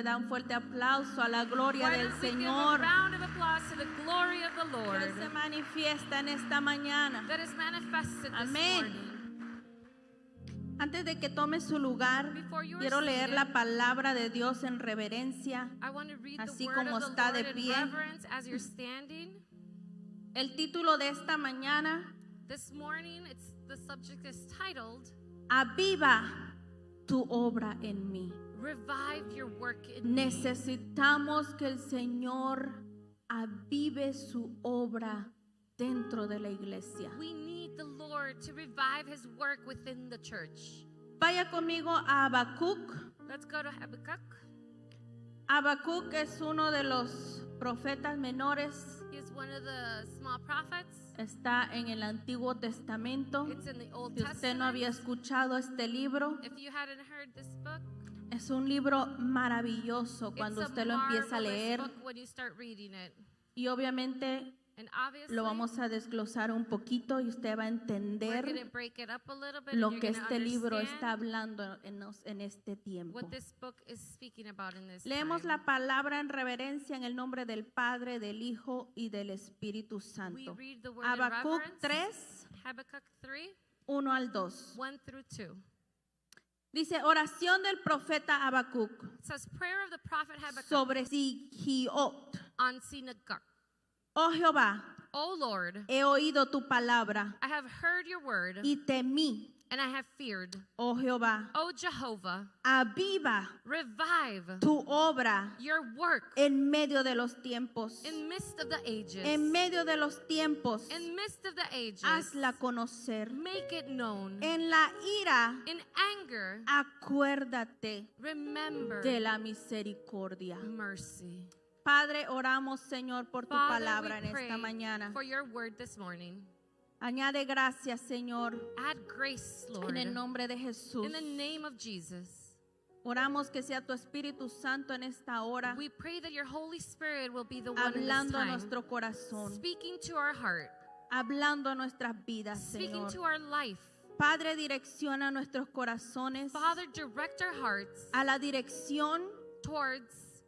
da un fuerte aplauso a la gloria Why del don't we give a Señor round of applause to the glory of the que Lord se manifiesta en esta mañana. that is manifested this Amén. morning. Antes de que tome su lugar, Before you are quiero leer seated, la palabra de Dios en reverencia, I want to read the así word como of the está de Lord in pie. reverence as you're standing. El título de esta mañana: This morning, the subject is titled, Aviva tu obra en mí. Revive Your Work in Me. Necesitamos que el Señor avive su obra dentro de la iglesia. We need the Lord to revive His work within the church. Vaya conmigo a Habacuc. Let's go to Habakkuk. Habacuc es uno de los profetas menores. He is one of the small prophets. Está en el Antiguo Testamento. It's in the Old Si usted no había Testament. escuchado este libro, If you hadn't heard this book, es un libro maravilloso cuando it's a usted lo empieza a marvelous leer. book when you start reading it. Y obviamente And obviously, lo vamos a desglosar un poquito y usted va a we're going to entender break it up a little bit lo and que you're going to este libro está understand hablando en este tiempo. what this book is speaking about in this Leemos time. la palabra en reverencia en el nombre del Padre, del Hijo y del Espíritu We Santo. read the word in Habacuc reverence. 3, Habakkuk 3, 1 al 2. 1 through 2. Dice: oración del profeta Habacuc It says, prayer of the prophet Habakkuk sobre Sigiot. on synagogue. Oh Jehová, O Lord, he oído tu palabra I have heard your word, y temí. and I have feared. Oh Jehová, O Jehovah, aviva revive tu obra your work en medio de los tiempos. in midst of the ages. En medio de los tiempos, In midst of the ages, hazla conocer. make it known. En la ira, In anger, acuérdate remember de la misericordia. mercy. Padre, oramos, Señor, por tu Father, palabra we en pray esta mañana. for your word this morning. Añade gracias, Señor, Add grace, Lord, en el nombre de Jesús. in the name of Jesus. Oramos que sea tu Espíritu Santo en esta hora, We pray that your Holy Spirit will be the one in this hablando a time, nuestro corazón, speaking to our heart, hablando a nuestras vidas, speaking Señor. to our life. Padre, direcciona nuestros corazones Father, direct our hearts a la dirección towards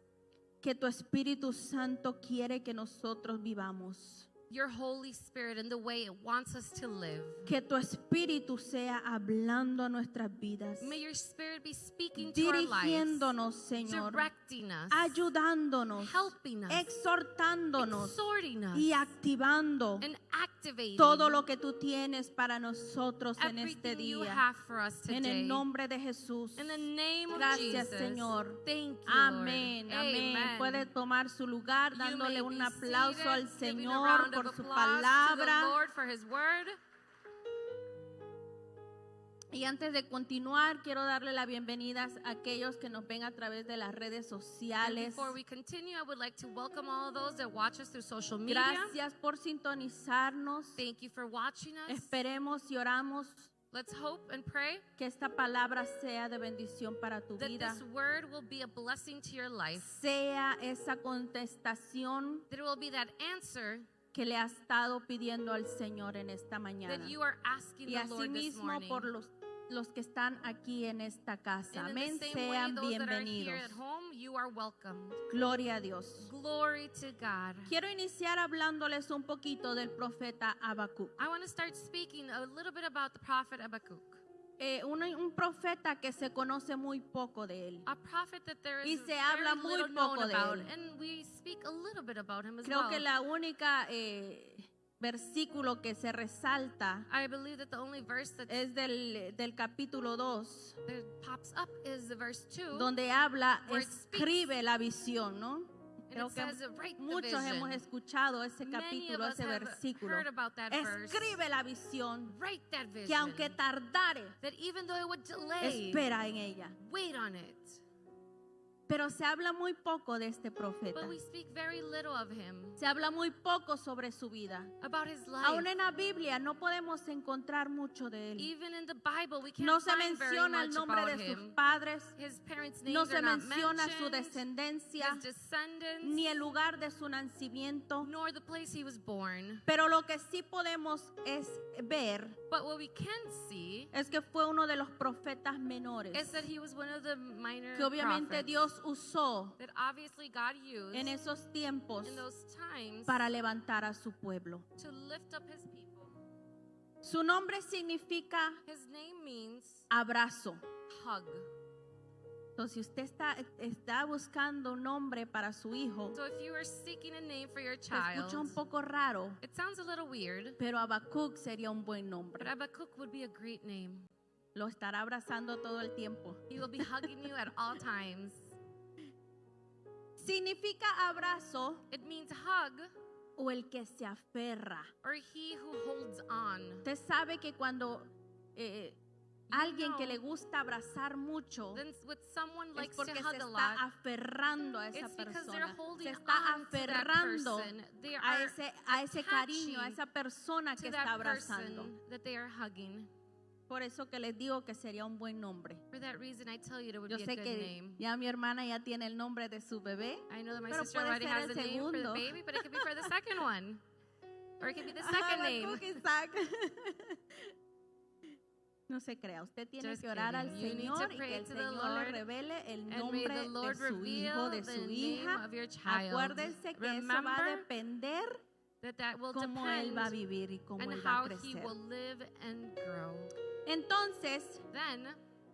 que tu Espíritu Santo quiere que nosotros vivamos. your Holy Spirit and the way it wants us to live. Que tu Espíritu sea hablando a nuestras vidas, May your Spirit be speaking to our lives, dirigiéndonos, Señor, directing us, ayudándonos, helping us, exhortándonos exhorting us, y activando and activating todo lo que tú tienes para nosotros en este everything you día. have for us En today. el nombre de Jesús. In the name of Gracias, Jesus. Señor. Thank you, Amén, Lord. amén. Amen. Puede tomar su lugar You dándole may un be aplauso seated, al giving a Señor round por of su applause to the palabra. Lord for His word. Y antes de continuar, quiero darle la bienvenida a aquellos que nos ven a través de las redes And sociales. before we continue, I would like to welcome all those that watch us through social media. Gracias por sintonizarnos. Thank you for watching us. Esperemos y oramos Let's hope and pray que esta palabra sea de bendición para tu that vida. this word will be a blessing to your life. Sea esa contestación That it will be that answer que le has estado pidiendo al Señor en esta mañana. that you are asking Y the Lord this asimismo morning. por los que están aquí en esta casa. And in Amén. the same way, Sean those that are here bienvenidos. at home, you are welcomed. Gloria a Dios. Glory to God. Quiero iniciar hablándoles un poquito del profeta Habacuc. I want to start speaking a little bit about the prophet Habakkuk. Un profeta que se conoce muy poco de él. A prophet that there Y is se habla very muy little known poco de about, él. and we speak a little bit about him as Creo well. que la única versículo que se resalta I believe that the only verse that es del capítulo 2, pops up is the verse 2, donde habla, Where it escribe la visión, ¿no? and Creo it que says, write the muchos vision. hemos escuchado ese Many of capítulo, us ese have versículo. heard about that verse. Escribe la visión, Write that que vision. aunque tardare, That even though it would delay, espera en ella. wait on it. Pero se habla muy poco de este profeta. But we speak very little of him, Se habla muy poco sobre su vida. about his life. Aún en la Biblia no podemos encontrar mucho de él. Even in the Bible, we can't No se find very menciona el much nombre about de sus him. padres, His parents' names no se are not menciona su mentioned, descendencia, his descendants, ni el lugar de su nacimiento. nor the place he was born. Pero lo que sí podemos es ver But what we can see es que fue uno de los profetas menores is that he was one of the minor que obviamente prophets Dios usó that obviously God used en esos tiempos in those times para levantar a su pueblo. to lift up his people. Su nombre significa His name means abrazo. hug. Entonces, si usted está buscando un nombre para su hijo, So if you are seeking a name for your se escucha un child, poco raro, it sounds a little weird, pero Habacuc sería un buen nombre. but Habakkuk would be a great name. Lo estará abrazando todo el tiempo. He will be hugging you at all times. Significa abrazo It means hug o el que se aferra. or he who holds on. Usted sabe que cuando alguien que le gusta abrazar mucho Then with someone es likes to porque se hug a está lot, aferrando a esa it's because they're persona. holding Se está on to that aferrando person. They a are ese cariño, a attaching esa persona to que está that abrazando. person that they are hugging. Por eso que les digo que sería un buen nombre. For that reason, I tell you it would Yo be a sé good que name. ya mi hermana ya tiene el nombre de su bebé. I know that my Pero sister puede already ser has el a name for the segundo. baby, but it could be for the second one. Or it could be the second name. Habacuc, Isaac. No se crea, usted tiene Just que orar al kidding. You need Señor to y pray que el to the Señor le Lord, revele el And may nombre the de Lord su hijo, reveal de the su name hija. of your child. Acuérdense que eso va a Remember depender that will cómo él va a depend vivir y cómo on él va a how he crecer. will live and grow. Entonces, Then,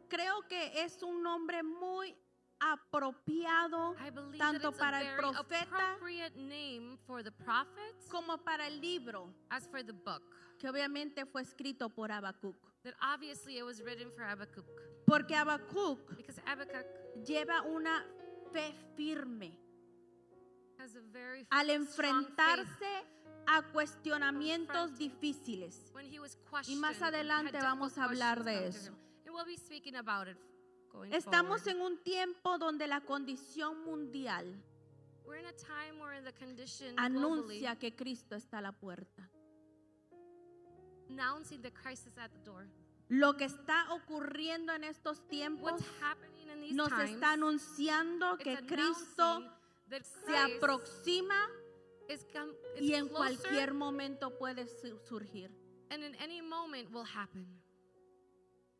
creo que es un nombre muy apropiado I believe tanto that it's para a el very profeta appropriate name for the prophet como para el libro, as for the book. que obviamente fue escrito por Habacuc. That obviously it was written for Habakkuk. Porque Habacuc Because Habakkuk lleva una fe firme has a very al strong faith. enfrentarse a cuestionamientos difíciles. When he was Y más questioned, adelante had vamos a difficult hablar questions de come to eso. him. And we'll be speaking about it going Estamos forward. en un tiempo donde la condición mundial We're in a time where the condition globally anuncia que Cristo está a la puerta. announcing that Christ is at the door. Lo que está ocurriendo en estos tiempos What's happening in these nos times? está anunciando que It's Cristo announcing that se Christ aproxima is y en closer, cualquier momento puede surgir. and in any moment will happen.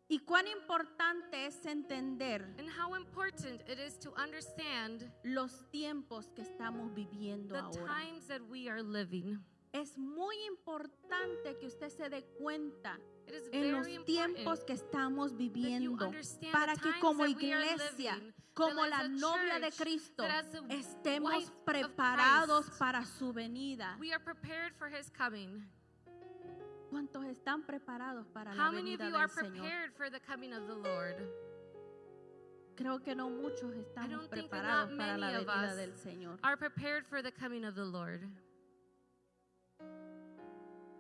Y cuán importante es entender And how important it is to understand los tiempos que estamos viviendo the ahora. times that we are living. Es muy importante que usted se dé cuenta It is en los very tiempos important que estamos that you viviendo understand para the que times como that we are iglesia, living, como that la as a novia de church, Cristo, that as a estemos wife of preparados Christ, para su venida. we are prepared for his coming. ¿Cuántos están preparados para la How many of venida you are del Señor? prepared for the coming of the Lord? Creo que no muchos I estamos don't think that preparados not para la many of venida us del Señor. are prepared for the coming of the Lord.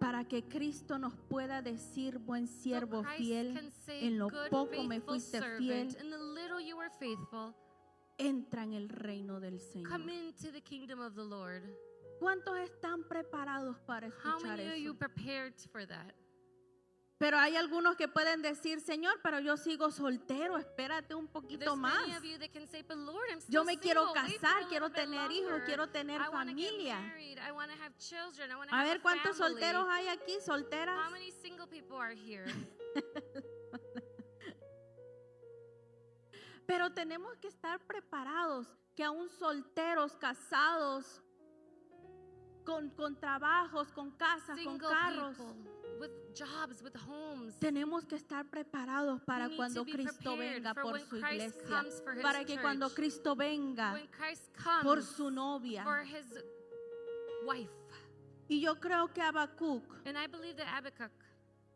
Para que Cristo nos pueda decir, buen So siervo Christ fiel, can say, en lo good, poco me faithful fuiste servant, fiel. in the little you were faithful, entra en el reino del Señor. come into the kingdom of the Lord. ¿Cuántos están preparados para How escuchar many are you eso? prepared for that? Pero hay algunos que pueden decir, Señor, pero yo sigo soltero, espérate un poquito There's más. many of you that can say, but Lord, I'm still Yo me quiero single. Wait for casar, a quiero little bit tener hijos, longer. quiero tener I wanna get familia. married. I want to have children. I want to A have ver a cuántos family. solteros hay aquí, solteras. How many single people are here? Pero tenemos que estar preparados, que aún solteros, casados, con trabajos, con casas, con Single carros, people with jobs, with homes. tenemos que estar preparados para We need cuando to be Cristo prepared venga for por when su Christ iglesia, comes for his para que cuando church. Cristo venga When Christ comes por su novia. for his wife. Y yo creo que Habacuc And I believe that Habakkuk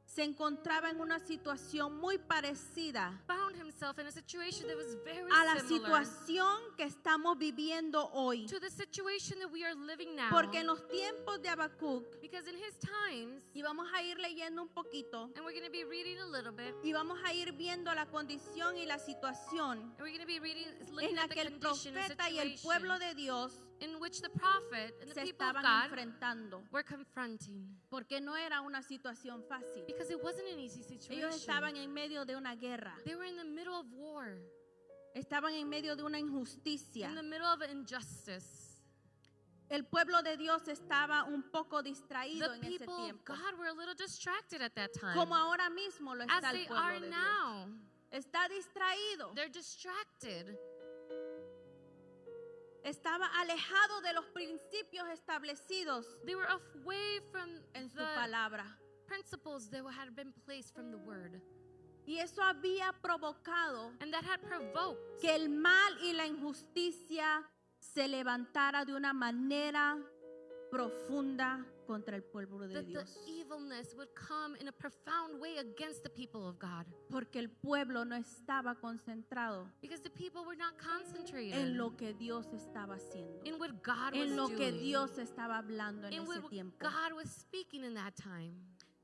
se encontraba en una situación muy parecida found himself in a situation that was very a la similar situación que estamos viviendo hoy. to the situation that we are living now. Porque en los tiempos de Habacuc, Because in his times, y vamos a ir leyendo un poquito, and we're going to be reading a little bit, y vamos a ir viendo la condición y la situación and we're going to be reading, en looking la at the que el condition and profeta y el pueblo situation de Dios in which the prophet and the se people of estaban God enfrentando. were confronting. Porque no era una situación fácil. Because it wasn't an easy Ellos situation. estaban en medio de una guerra. They were in the middle of war, Estaban en medio de una injusticia. in the middle of injustice. El pueblo de Dios estaba un poco distraído The en ese people of tiempo, God were a little distracted at that time. como ahora mismo lo As está they el are pueblo de Dios. now. Está distraído, They're distracted. estaba alejado de los principios establecidos They were away from en su the palabra. principles that had been placed from the word. Y eso había provocado And that had provoked que el mal y la injusticia se levantara de una manera profunda contra el pueblo de that the Dios. evilness would come in a profound way against the people of God. Porque el pueblo no estaba concentrado Because the people were not concentrated en lo que Dios estaba haciendo, in what God was en lo que doing, Dios estaba hablando en in ese what tiempo. God was speaking in that time.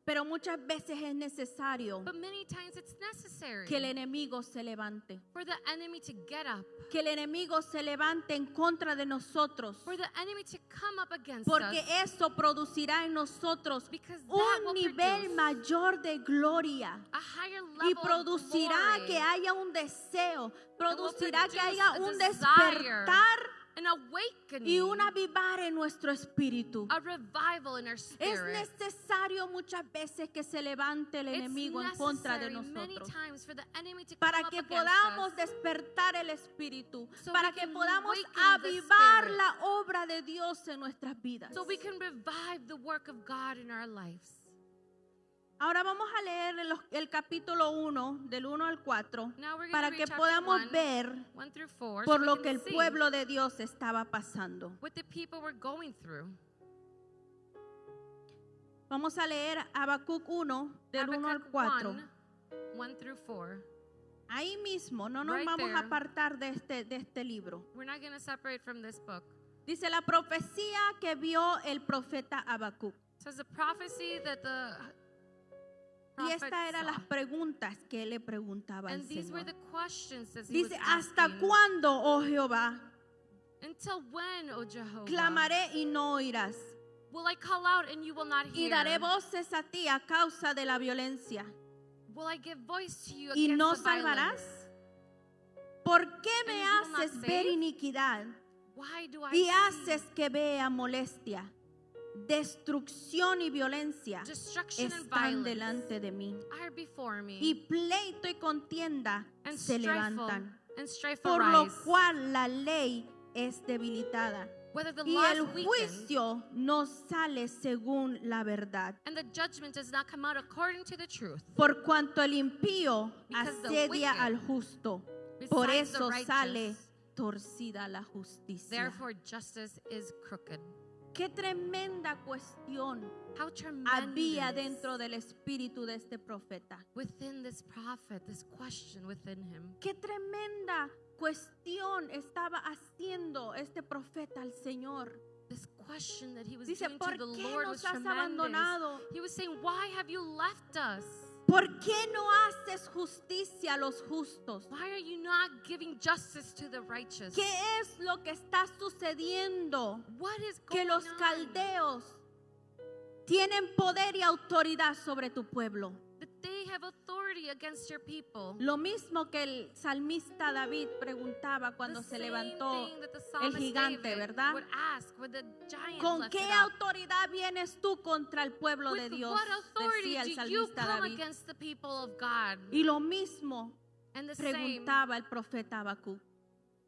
Pero muchas veces es necesario But many times it's necessary que el enemigo se levante, for the enemy to get up, que el enemigo se levante en contra de nosotros, for the enemy to come up against porque us, eso producirá en nosotros because that un will nivel produce mayor de gloria a higher y level of producirá glory, que haya un deseo, producirá que produce haya a un desire, despertar an awakening, y un avivar en nuestro espíritu. a revival in our Es spirit. necesario muchas veces que se levante el It's enemigo en contra de necessary many nosotros times for the enemy to para come que up against podamos us, despertar el espíritu, so para we que can podamos awaken the avivar spirit, la obra de Dios en nuestras vidas. so we can revive the work of God in our lives. Ahora vamos a leer el capítulo 1, del 1 al 4, Now we're going para to que read chapter podamos 1, ver 1 through 4, por so we lo can que el see pueblo de Dios estaba pasando. what the people were going through. Vamos a leer Habacuc 1, del 1 al Habakkuk 4. 1 through 4. Ahí mismo, no nos Right vamos there. a apartar de este libro. We're not going to separate from this book. Dice la profecía que vio el profeta Habacuc. So it's a prophecy that the Y prophet estas eran saw. las preguntas que él le preguntaba al And these were Señor. the questions that he was Dice, ¿hasta asking. cuándo, oh Jehová, Until when, O Jehovah, clamaré y no oirás? will I call out and you will not Y hear? daré voces a ti a causa de la violencia. Will I give voice to you ¿Y against no the salvarás? violence? ¿Por qué me And you will not haces ver save? iniquidad Why do I y see haces que vea molestia? Destrucción y violencia destruction and están violence delante de mí. are before me, Y pleito y contienda and se strife levantan, and strife por lo arise, cual la ley es debilitada whether the y law el is weakened, juicio no sale según la verdad. and the judgment does not come out according to the truth. Por cuanto el impío Because the asedia wicked al justo, por Besides the eso righteous, sale torcida la justicia. therefore justice is crooked. Qué tremenda cuestión How había tremendous dentro del espíritu de este profeta. within this prophet, this question within him. Qué tremenda cuestión estaba haciendo este profeta al Señor. This question that he was Dice, doing ¿por to the qué Lord was nos has tremendous. abandonado? He was saying, why have you left us? ¿Por qué no haces justicia a los justos? Why are you not giving justice to the righteous? ¿Qué es lo que está sucediendo? What is Que going los on? caldeos tienen poder y autoridad sobre tu pueblo. That they have authority against your people. Lo mismo que el salmista David preguntaba cuando The se same levantó thing that the el psalmist gigante, David ¿verdad? would ask when the giant ¿Con left qué it up. autoridad vienes tú contra el pueblo de With Dios? what authority Decía el do you salmista come David. against the people of God? Y lo mismo And the same preguntaba el profeta Habacuc.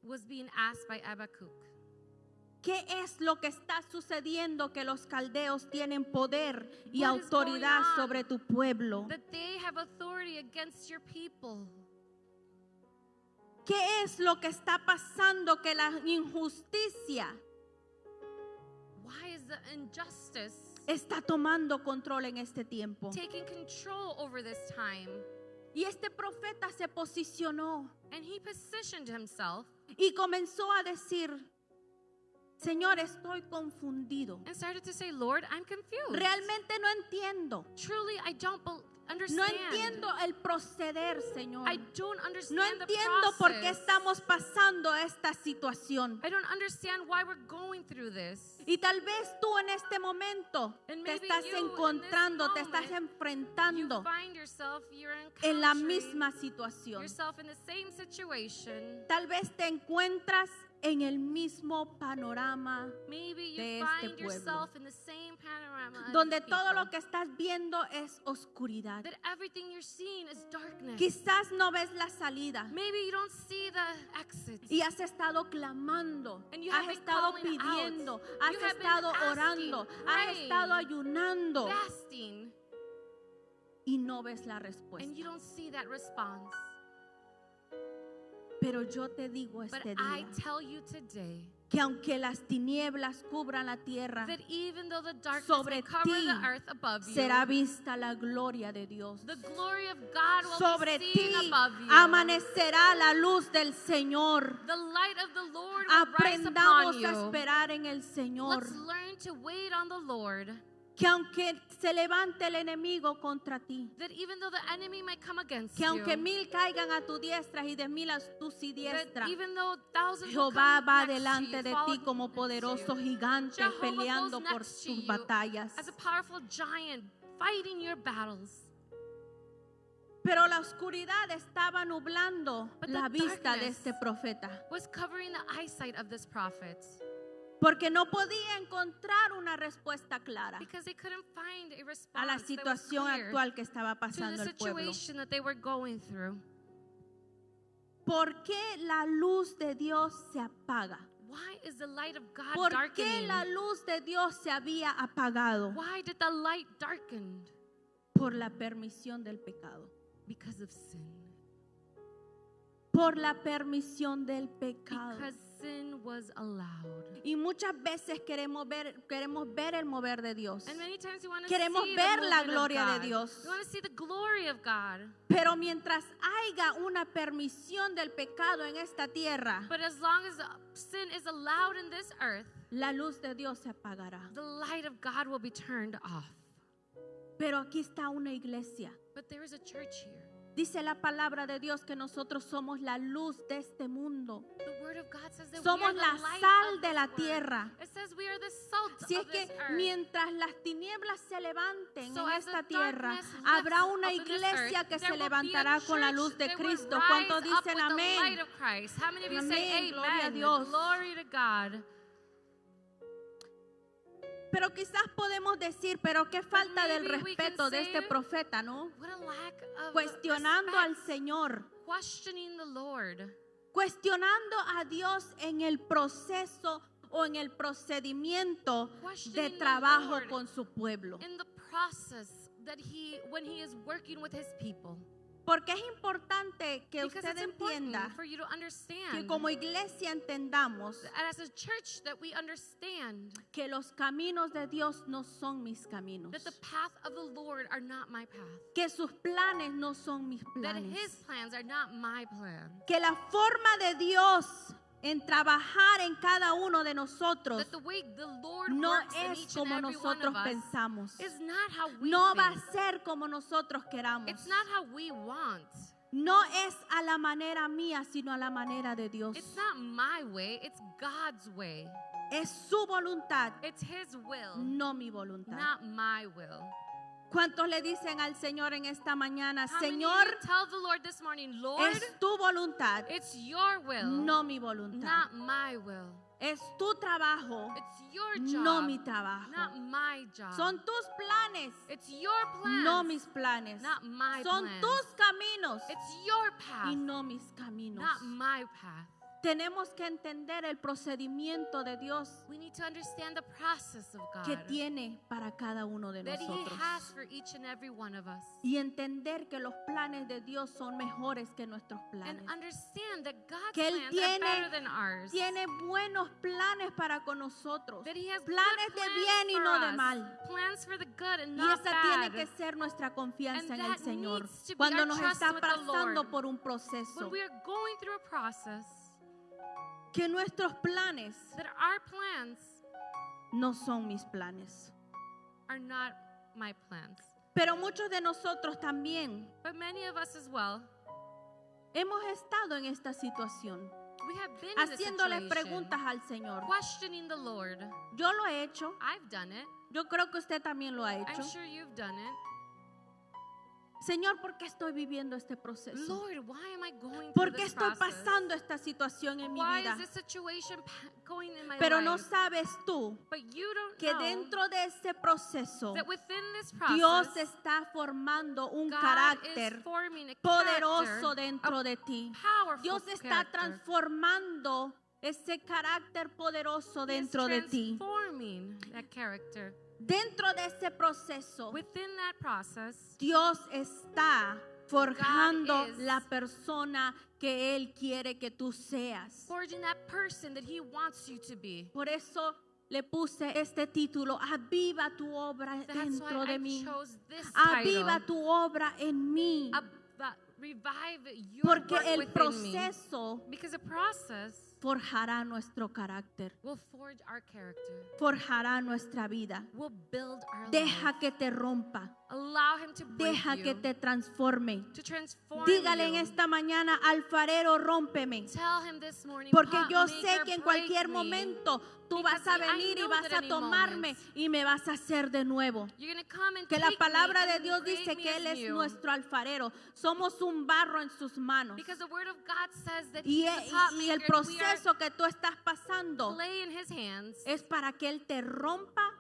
was being asked by Habakkuk. ¿Qué es lo que está sucediendo que los caldeos tienen poder y What is autoridad going on? sobre tu pueblo? That they have authority against your people. ¿Qué es lo que está pasando que la injusticia Why is the injustice está tomando control en este tiempo? taking control over this time? Y este profeta se posicionó And he positioned himself y comenzó a decir, Señor, estoy confundido. and started to say, Lord, I'm confused. Realmente no entiendo. Truly, I don't No understand. entiendo el proceder, Señor. I don't understand No the entiendo por qué process. estamos pasando esta situación. I don't understand why we're going through this. Y tal vez tú en este momento And te maybe estás you, in this encontrando, te estás moment, enfrentando You find yourself, you're en la encountering misma situación. yourself in the same situation. Tal vez te encuentras en el mismo panorama Maybe you de este find pueblo, yourself in the same panorama as donde the todo lo people, que estás viendo es oscuridad. that everything you're seeing is darkness. Quizás no ves la salida Maybe you don't see the exits. y has estado clamando, And you has have been estado calling pidiendo, out. has You have been estado asking, orando, has praying, estado ayunando fasting, y no ves la and you respuesta. don't see that response. Pero yo te digo But este I día tell you today que aunque las tinieblas cubran la tierra, that even though the darkness sobre may cover ti the earth above you, será vista la gloria de Dios. the glory of God will Sobre be ti seen above you. amanecerá la luz del Señor. The light of the Lord will rise upon Aprendamos you. a esperar en el Señor. Let's learn to wait on the Lord. Que aunque se levante el enemigo contra ti, That even though the enemy might come against que aunque you, 1000 caigan a tu diestra y 10,000 a tu siniestra, that even though thousands will Jehová come va next to delante you, de fall ti como against poderoso you, gigante Jehovah peleando goes por next to tus you batallas. as a powerful giant fighting your battles. Pero la oscuridad estaba nublando But the la vista de darkness este profeta, Was covering the eyesight of this prophet porque no podía encontrar una respuesta clara because they couldn't find a a la response that was situación clear actual que estaba to the pasando el pueblo. situation that they were going through. ¿Por qué la luz de Dios se apaga? Why is the light of God ¿Por qué darkening? la luz de Dios se había apagado? Why did the light darken? Por la permisión del pecado. Because of sin. Por la permisión del pecado. Because sin was allowed. Y muchas veces queremos ver el mover de Dios. And many times we want to Queremos see ver the la movement gloria of de God. Dios. We want to see the glory of God. Pero mientras haya una permisión del pecado en esta tierra, But as long as sin is allowed in this earth, la luz de Dios se apagará. the light of God will be turned off. Pero aquí está una iglesia. But there is a church here. Dice la palabra de Dios que nosotros somos la luz de este mundo. The word of God says that Somos we are la the light sal of de this la world. tierra. It says we are the salt Si es of this que earth. mientras las tinieblas se levanten So en as the esta tierra, darkness habrá lifts una up in this iglesia earth, que there se will be a levantará con la church luz de that will Cristo. rise ¿Cuántos up dicen with the light amén? of Christ? How many of you Amén, say gloria a amen? Dios. Glory to God. Pero quizás podemos decir, pero qué falta del maybe we can respeto de este say, profeta, ¿no? What a lack of Cuestionando al respect. Señor, Questioning the Lord. cuestionando a Dios en el proceso o en el procedimiento de Questioning the trabajo Lord con su pueblo. in the process that when he is working with his people. Porque es importante que Because usted it's important entienda for you to understand que como iglesia entendamos that as a church that we understand que los caminos de Dios no son mis caminos, that the path of the Lord are not my path. que sus planes no son mis That planes, his plans are not my plan. que la forma de Dios en trabajar en cada uno de nosotros That the way the Lord no works in es each and como every one nosotros of us pensamos, is not how we no va think. a ser como nosotros queramos, It's not how we want. no es a la manera mía, sino a la manera de Dios. It's not my way, it's God's way. Es su voluntad, It's his will, no mi voluntad. not my will. ¿Cuántos le dicen al Señor en esta mañana, How many of Señor, you tell the Lord this morning, Lord, es tu voluntad, it's your will, no mi voluntad? not my will. Es tu trabajo, It's your job, no mi trabajo. not my job. Son tus planes, It's your plans, no mis planes. not my Son plans. tus caminos It's your path, y no mis caminos. not my path. Tenemos que entender el procedimiento de Dios We need to understand the process of God que tiene para cada uno de that he nosotros. has for each and every one of us. Y entender que los planes de Dios son mejores que nuestros planes. And understand that God's Que Él plans are better than ours. tiene buenos planes para con nosotros. That he has Planes good de plans bien y for no de us. mal. Plans for the good and Y not esa tiene bad. que ser nuestra confianza And en el that Señor. needs to be Cuando our nos trust está with the pasando Lord. por un When proceso. we are going through a process, Que nuestros planes that our plans no son mis planes. are not my plans. Pero muchos de nosotros también But many of us as well, hemos estado en esta situación. we have been in this Haciéndole situation, preguntas al Señor. questioning the Lord. Yo lo he hecho. I've done it. Yo creo que usted también lo ha hecho. I'm sure you've done it. Señor, ¿por qué estoy viviendo este proceso? Lord, why am I going through ¿Por qué this estoy process? pasando esta situación en mi Why vida? is this situation going in my Pero no life? sabes tú But you don't que know dentro de ese proceso that within this Dios process, está formando un God is carácter forming a poderoso character, dentro a de ti. powerful Dios está character. transformando ese carácter poderoso He is dentro de ti. transforming that character. Dentro de ese proceso, Within that process, Dios está forjando is la persona que Él quiere que tú seas. forging that person that He wants you to be. Por eso le puse este título, aviva tu obra That's dentro why de I mí. chose this Aviva title. tu obra en mí. Revive your Porque work el within me. proceso Because the process forjará nuestro carácter, will forge our character, forjará nuestra vida. will build our Deja life. que te rompa, Allow Him to break deja you, que te transforme. to transform Dígale en you. esta mañana, alfarero, rómpeme. Tell Him this morning, Porque "Pot yo sé maker, que en break cualquier me." momento tú Because vas a I venir y know vas that a any tomarme moment y me vas a hacer de nuevo. You're gonna come and Que la take palabra me de and Dios create dice me que as Él es new. nuestro alfarero. Somos un barro en sus manos. Because the Word of God says that Y, He's the pot y el maker and we are proceso que tú estás pasando clay in His hands. es para que Él te rompa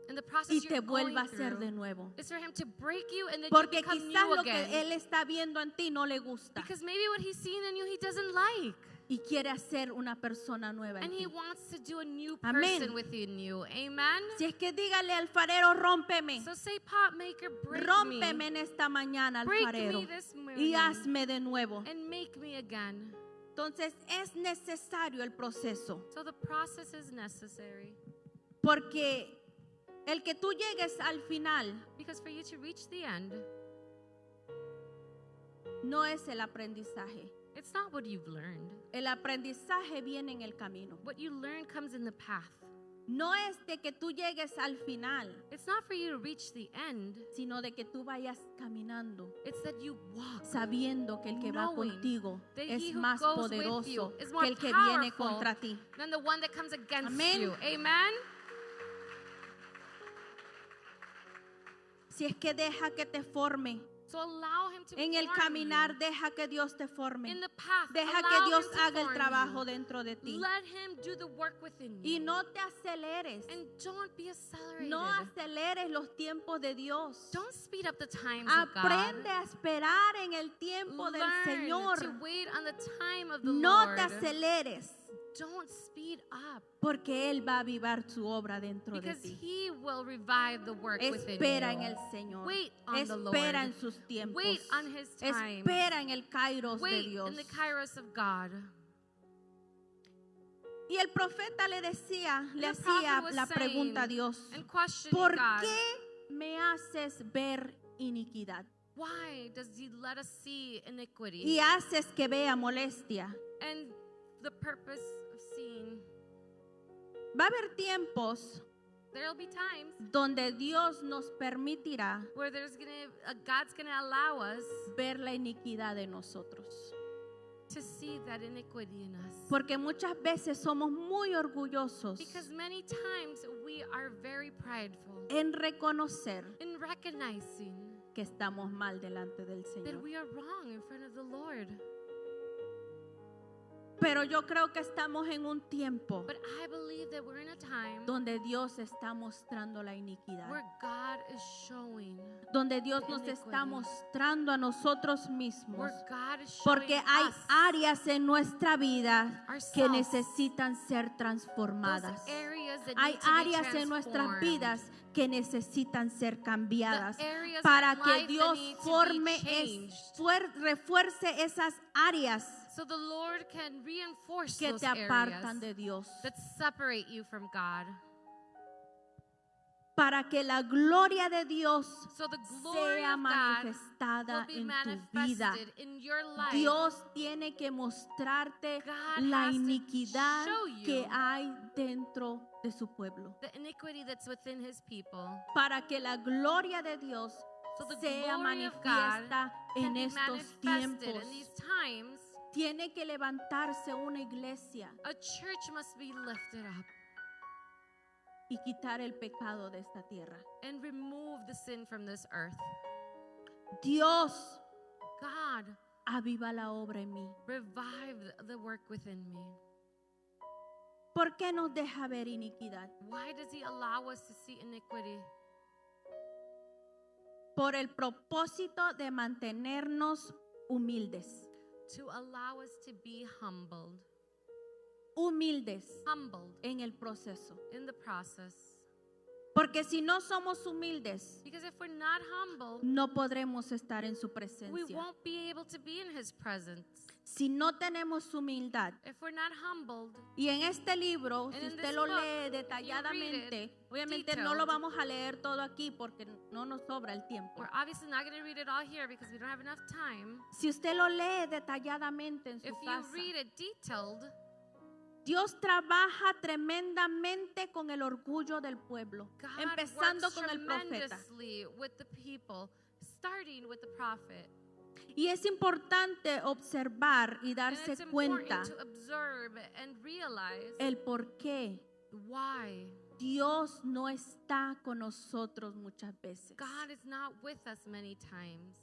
And the process y te you're going vuelva a hacer de through nuevo. is for Him to break you and then you Porque become quizás new lo que again. Él está viendo en ti no le gusta Because maybe what He's seen in you He doesn't like. y quiere hacer una persona nueva en And ti. He wants to do a new Amén. person within you. Amen? Si es que dígale alfarero, rómpeme. So say, pot maker, break Rómpeme me. en esta mañana, Break alfarero, me this morning. y hazme de nuevo. And make me again. Entonces es necesario el proceso, So the process is necessary. porque el que tú llegues al final Because for you to reach the end, no es el aprendizaje. it's not what you've learned. El aprendizaje viene en el camino. What you learn comes in the path. No es de que tú llegues al final, It's not for you to reach the end. sino de que tú vayas caminando, It's that you walk sabiendo que el que va knowing contigo that es he who más goes with poderoso you is que more el que viene powerful contra ti. than the one that comes against Amén. you. Amen? Si es que deja que te forme, So allow Him to en el form caminar you. deja que Dios te forme. In the path, Deja allow que Dios Him to haga el form trabajo you. dentro de ti. Let Him do the work within Y you. no te aceleres. And don't be accelerated. No aceleres los tiempos de Dios. Don't speed up the times of Aprende God. a esperar en el tiempo del Learn Señor. to wait on the time of the No Lord. te aceleres, Don't speed up. porque Él va a avivar su obra dentro de Because ti. He will revive the work within Espera you. en el Señor. Wait on the Lord. Espera en sus tiempos. Wait on His time. Espera en el kairos de Wait Dios. in the kairos of God. Y el profeta le decía, le And the prophet hacía was la pregunta a saying Dios: and questioning ¿por God. qué me haces ver iniquidad? Why does He let us see iniquity? Y haces que vea molestia. And the purpose of seeing. Va a haber tiempos There'll be times donde Dios nos permitirá where God's gonna allow us ver la iniquidad de nosotros. to see that iniquity in us. Porque muchas veces somos muy orgullosos Because many times we are very prideful en reconocer in recognizing que estamos mal delante del that Señor. we are wrong in front of the Lord. Pero yo creo que estamos en un tiempo But I believe that we're in a time donde Dios está mostrando la iniquidad. where God is showing, Donde Dios the nos iniquity. está mostrando a nosotros mismos. where God is showing Porque hay us áreas en nuestra vida que ourselves, necesitan ser those transformadas. areas that Hay need to be áreas en nuestras transformed. vidas que necesitan ser cambiadas The areas para of que life that Dios need to be forme, changed. refuerce esas áreas So the Lord can reinforce que those te apartan areas de Dios. that separate you from God. Para que la gloria de Dios So the glory sea of God manifestada will be en tu vida. manifested in your life. Dios tiene que mostrarte God la has to iniquidad show you que hay dentro de su pueblo. the iniquity that's within His people. Para que la gloria de Dios So the sea glory of God manifiesta can en be estos manifested tiempos. in these times. Tiene que levantarse una iglesia A church must be lifted up y quitar el pecado de esta tierra. and remove the sin from this earth. Dios, God, aviva la obra en mí. revive the work within me. ¿Por qué nos deja ver iniquidad? Why does He allow us to see iniquity? Por el propósito de mantenernos humildes. To allow us to be humbled. Humildes Humbled en el proceso. in the process. Porque si no somos humildes, Because if we're not humble, no podremos estar en su we presencia. won't be able to be in His presence. Si no tenemos humildad. If we're not humbled, Y en este libro, And si in usted this lo book, lee if you detalladamente, read it obviamente no lo detailed, vamos a leer todo aquí porque no nos sobra el tiempo. we're obviously not going to read it all here because we don't have enough time. Si usted lo lee detalladamente en su If you casa, read it detailed, Dios trabaja tremendamente con el orgullo del pueblo, God empezando works con el profeta. tremendously with the people, starting with the prophet. Y es importante observar y And darse it's cuenta important to observe and realize el por qué why Dios no está con nosotros muchas veces. God is not with us many times.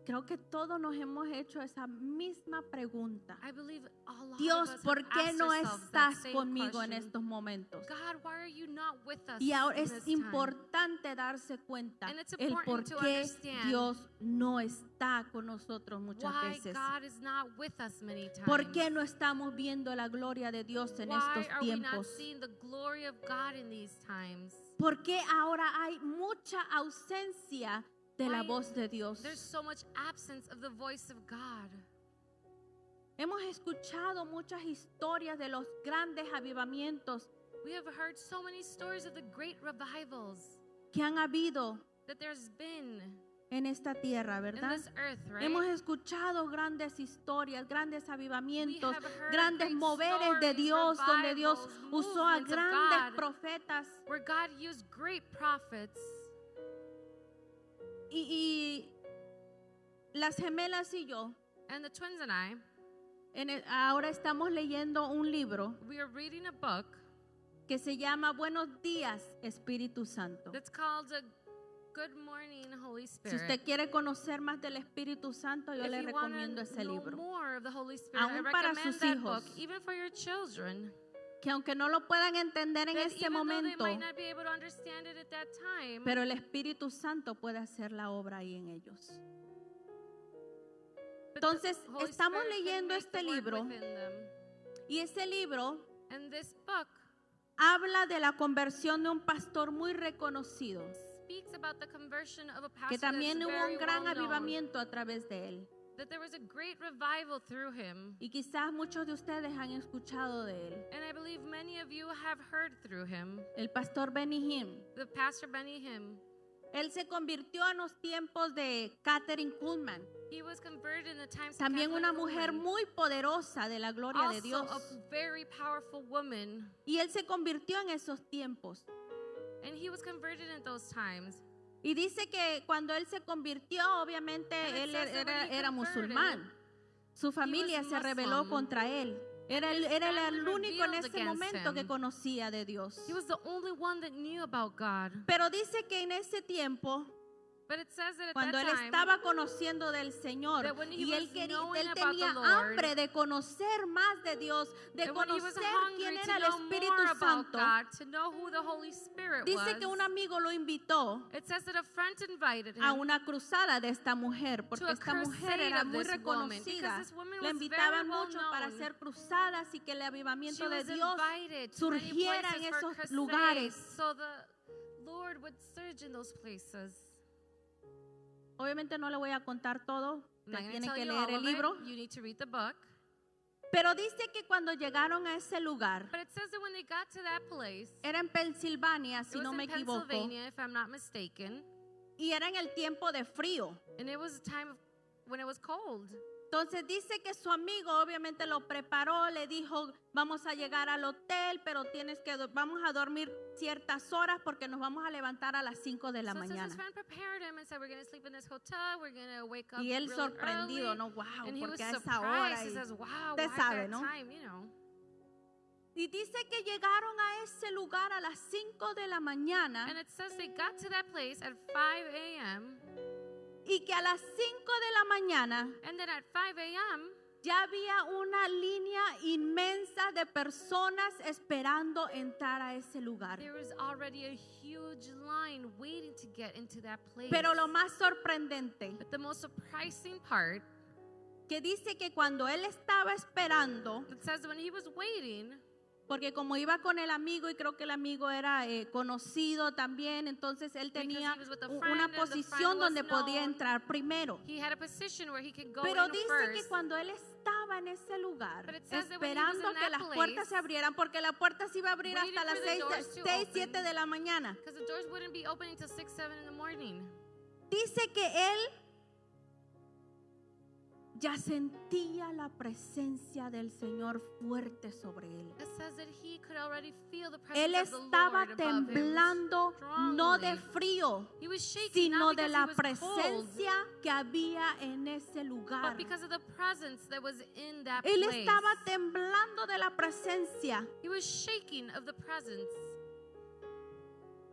Creo que todos nos hemos hecho esa misma pregunta. I believe a lot Dios, of us ¿por have qué asked no ourselves that estás same conmigo en question. estos momentos? God, why are you not with us Y ahora in es this time? importante darse cuenta And it's el por important to qué understand Dios no está con nosotros muchas Why veces. God is not with us many times. ¿Por qué no estamos viendo la gloria de Dios en Why estos are we not tiempos? seeing the glory of God in these times? ¿Por qué ahora hay mucha ausencia de la Why voz de Dios? There's so much absence of the voice of God. Hemos escuchado muchas historias de los grandes avivamientos We have heard so many stories of the great revivals que han habido that there's been en esta tierra, in ¿verdad? this earth, right? Hemos escuchado grandes historias, grandes avivamientos, We have heard grandes great moveres de stories, Dios, donde Dios revivals, usó a movements of grandes God. profetas. Where God used great prophets. Y las gemelas y yo, And the twins and I, ahora estamos leyendo un libro we are reading a book que se llama Buenos días, Espíritu Santo. that's called a Good Morning, Holy Si Spirit. usted quiere conocer más del Espíritu Santo, yo If le you wanna recomiendo ese know libro. more of the Holy Spirit, I Aún para recommend sus that hijos. book, even for your children. Que aunque no lo puedan entender en That este even though they momento, might not be able to understand it at that time, pero el Espíritu Santo puede hacer la obra ahí en ellos. but the Entonces, Holy estamos Spirit can leyendo make este the work libro. within them. Y ese libro And this book habla de la conversión de un pastor muy reconocido, speaks about the conversion of a pastor que también that's hubo very un gran well known, avivamiento a través de él. that there was a great revival through him. Y quizás muchos de ustedes han escuchado de él. And I believe many of you have heard through him. El pastor Benny Hinn. The pastor Benny Hinn. Él se convirtió en los tiempos de Catherine Kuhlman, He was converted in the times of también Kathleen una mujer Kuhlman, muy poderosa de la gloria de also Dios. a very powerful woman. Y él se convirtió en esos tiempos. And he was converted in those times. Y dice que cuando él se convirtió, obviamente And it él says that when he era converted, musulmán. Su familia se rebeló Muslim. contra él. Era His el family único en rebelled ese against momento que him. conocía de Dios. He was the only one that knew about God. Pero dice que en ese tiempo, But it says that at cuando that él time, estaba conociendo del Señor that when he y él, was knowing él about tenía the Lord, hambre de conocer más de Dios, de that when he was conocer quién hungry to era el know Espíritu more about Santo, God, to know who the Holy Spirit dice que un was, amigo lo invitó it says that a friend invited a him una cruzada de esta mujer, porque to a esta mujer crusade era of muy this woman, reconocida. because this woman Le was invitaban very well mucho para known. hacer cruzadas y que el She avivamiento de was Dios invited to many surgiera en places for esos crusades, lugares. so the Lord would surge in those places. Obviamente no le voy a contar todo, I'm usted not going to tiene tell que you leer all el of libro. it. You need to read the book. Pero dice que cuando llegaron a ese lugar, But it says that when they got to that place, era en Pensilvania, it si was no in me equivoco, Pennsylvania, if I'm not mistaken, y era en el tiempo de frío. and it was a time of when it was cold. Entonces dice que su amigo obviamente lo preparó, le dijo, vamos a llegar al hotel, pero vamos a dormir ciertas horas porque nos vamos a levantar a las 5 de la So it says his mañana. friend prepared him and said, we're going to sleep in this hotel, we're going to wake up Y él really sorprendido, early. no, wow, And he was porque a esa hora, surprised. He y says, wow, usted why sabe, that ¿no? time, you know. Y dice que llegaron a ese lugar a las 5 de la mañana And it says they got to that place at 5 a.m. y que a las 5 de la mañana And then at 5 a.m., ya había una línea inmensa de personas esperando entrar a ese lugar. there was already a huge line waiting to get into that place. Pero lo más sorprendente, But the most surprising part, que dice que cuando él estaba esperando, it says when he was waiting, porque como iba con el amigo y creo que el amigo era conocido también, entonces él tenía he was with a una friend and the posición friend was donde podía known. entrar primero. he had a position where he could go Pero in dice que first. cuando él estaba en ese lugar, But it says that when he was esperando in que that las puertas place, se abrieran, porque la puerta se iba a abrir waiting hasta las for the doors to 6, open. 7 de la mañana. Because the doors wouldn't be open until 6, 7 in the morning. Dice que él ya sentía la presencia del Señor fuerte sobre él. It says that he could already feel the Él presence of the estaba Lord above him. temblando no de strongly. frío, He was shaking sino not de because la he was cold, presencia que había en ese lugar. but because of the presence that was in that Él place. estaba temblando de la presencia. He was shaking of the presence.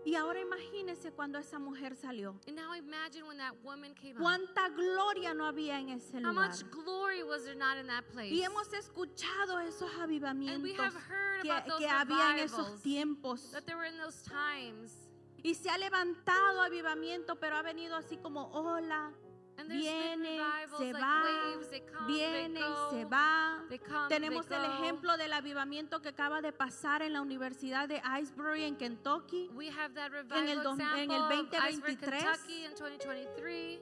Y ahora imagínese cuando esa mujer salió. And now imagine when that woman came out. Cuánta gloria no había en ese How lugar. much glory was there not in that place? Y hemos escuchado esos And we avivamientos have heard about those que había en esos revivals tiempos. that there were in those times. Y se ha levantado avivamiento, pero ha venido así como ola. And there's been Viene, revivals se like va, waves, they come, viene they y go, se va. they come, Tenemos they el go. ejemplo del avivamiento que acaba de pasar en la Universidad de Icebury en Kentucky. We have that el revival dos- en example el of Iceberg, 2023. Kentucky in 2023.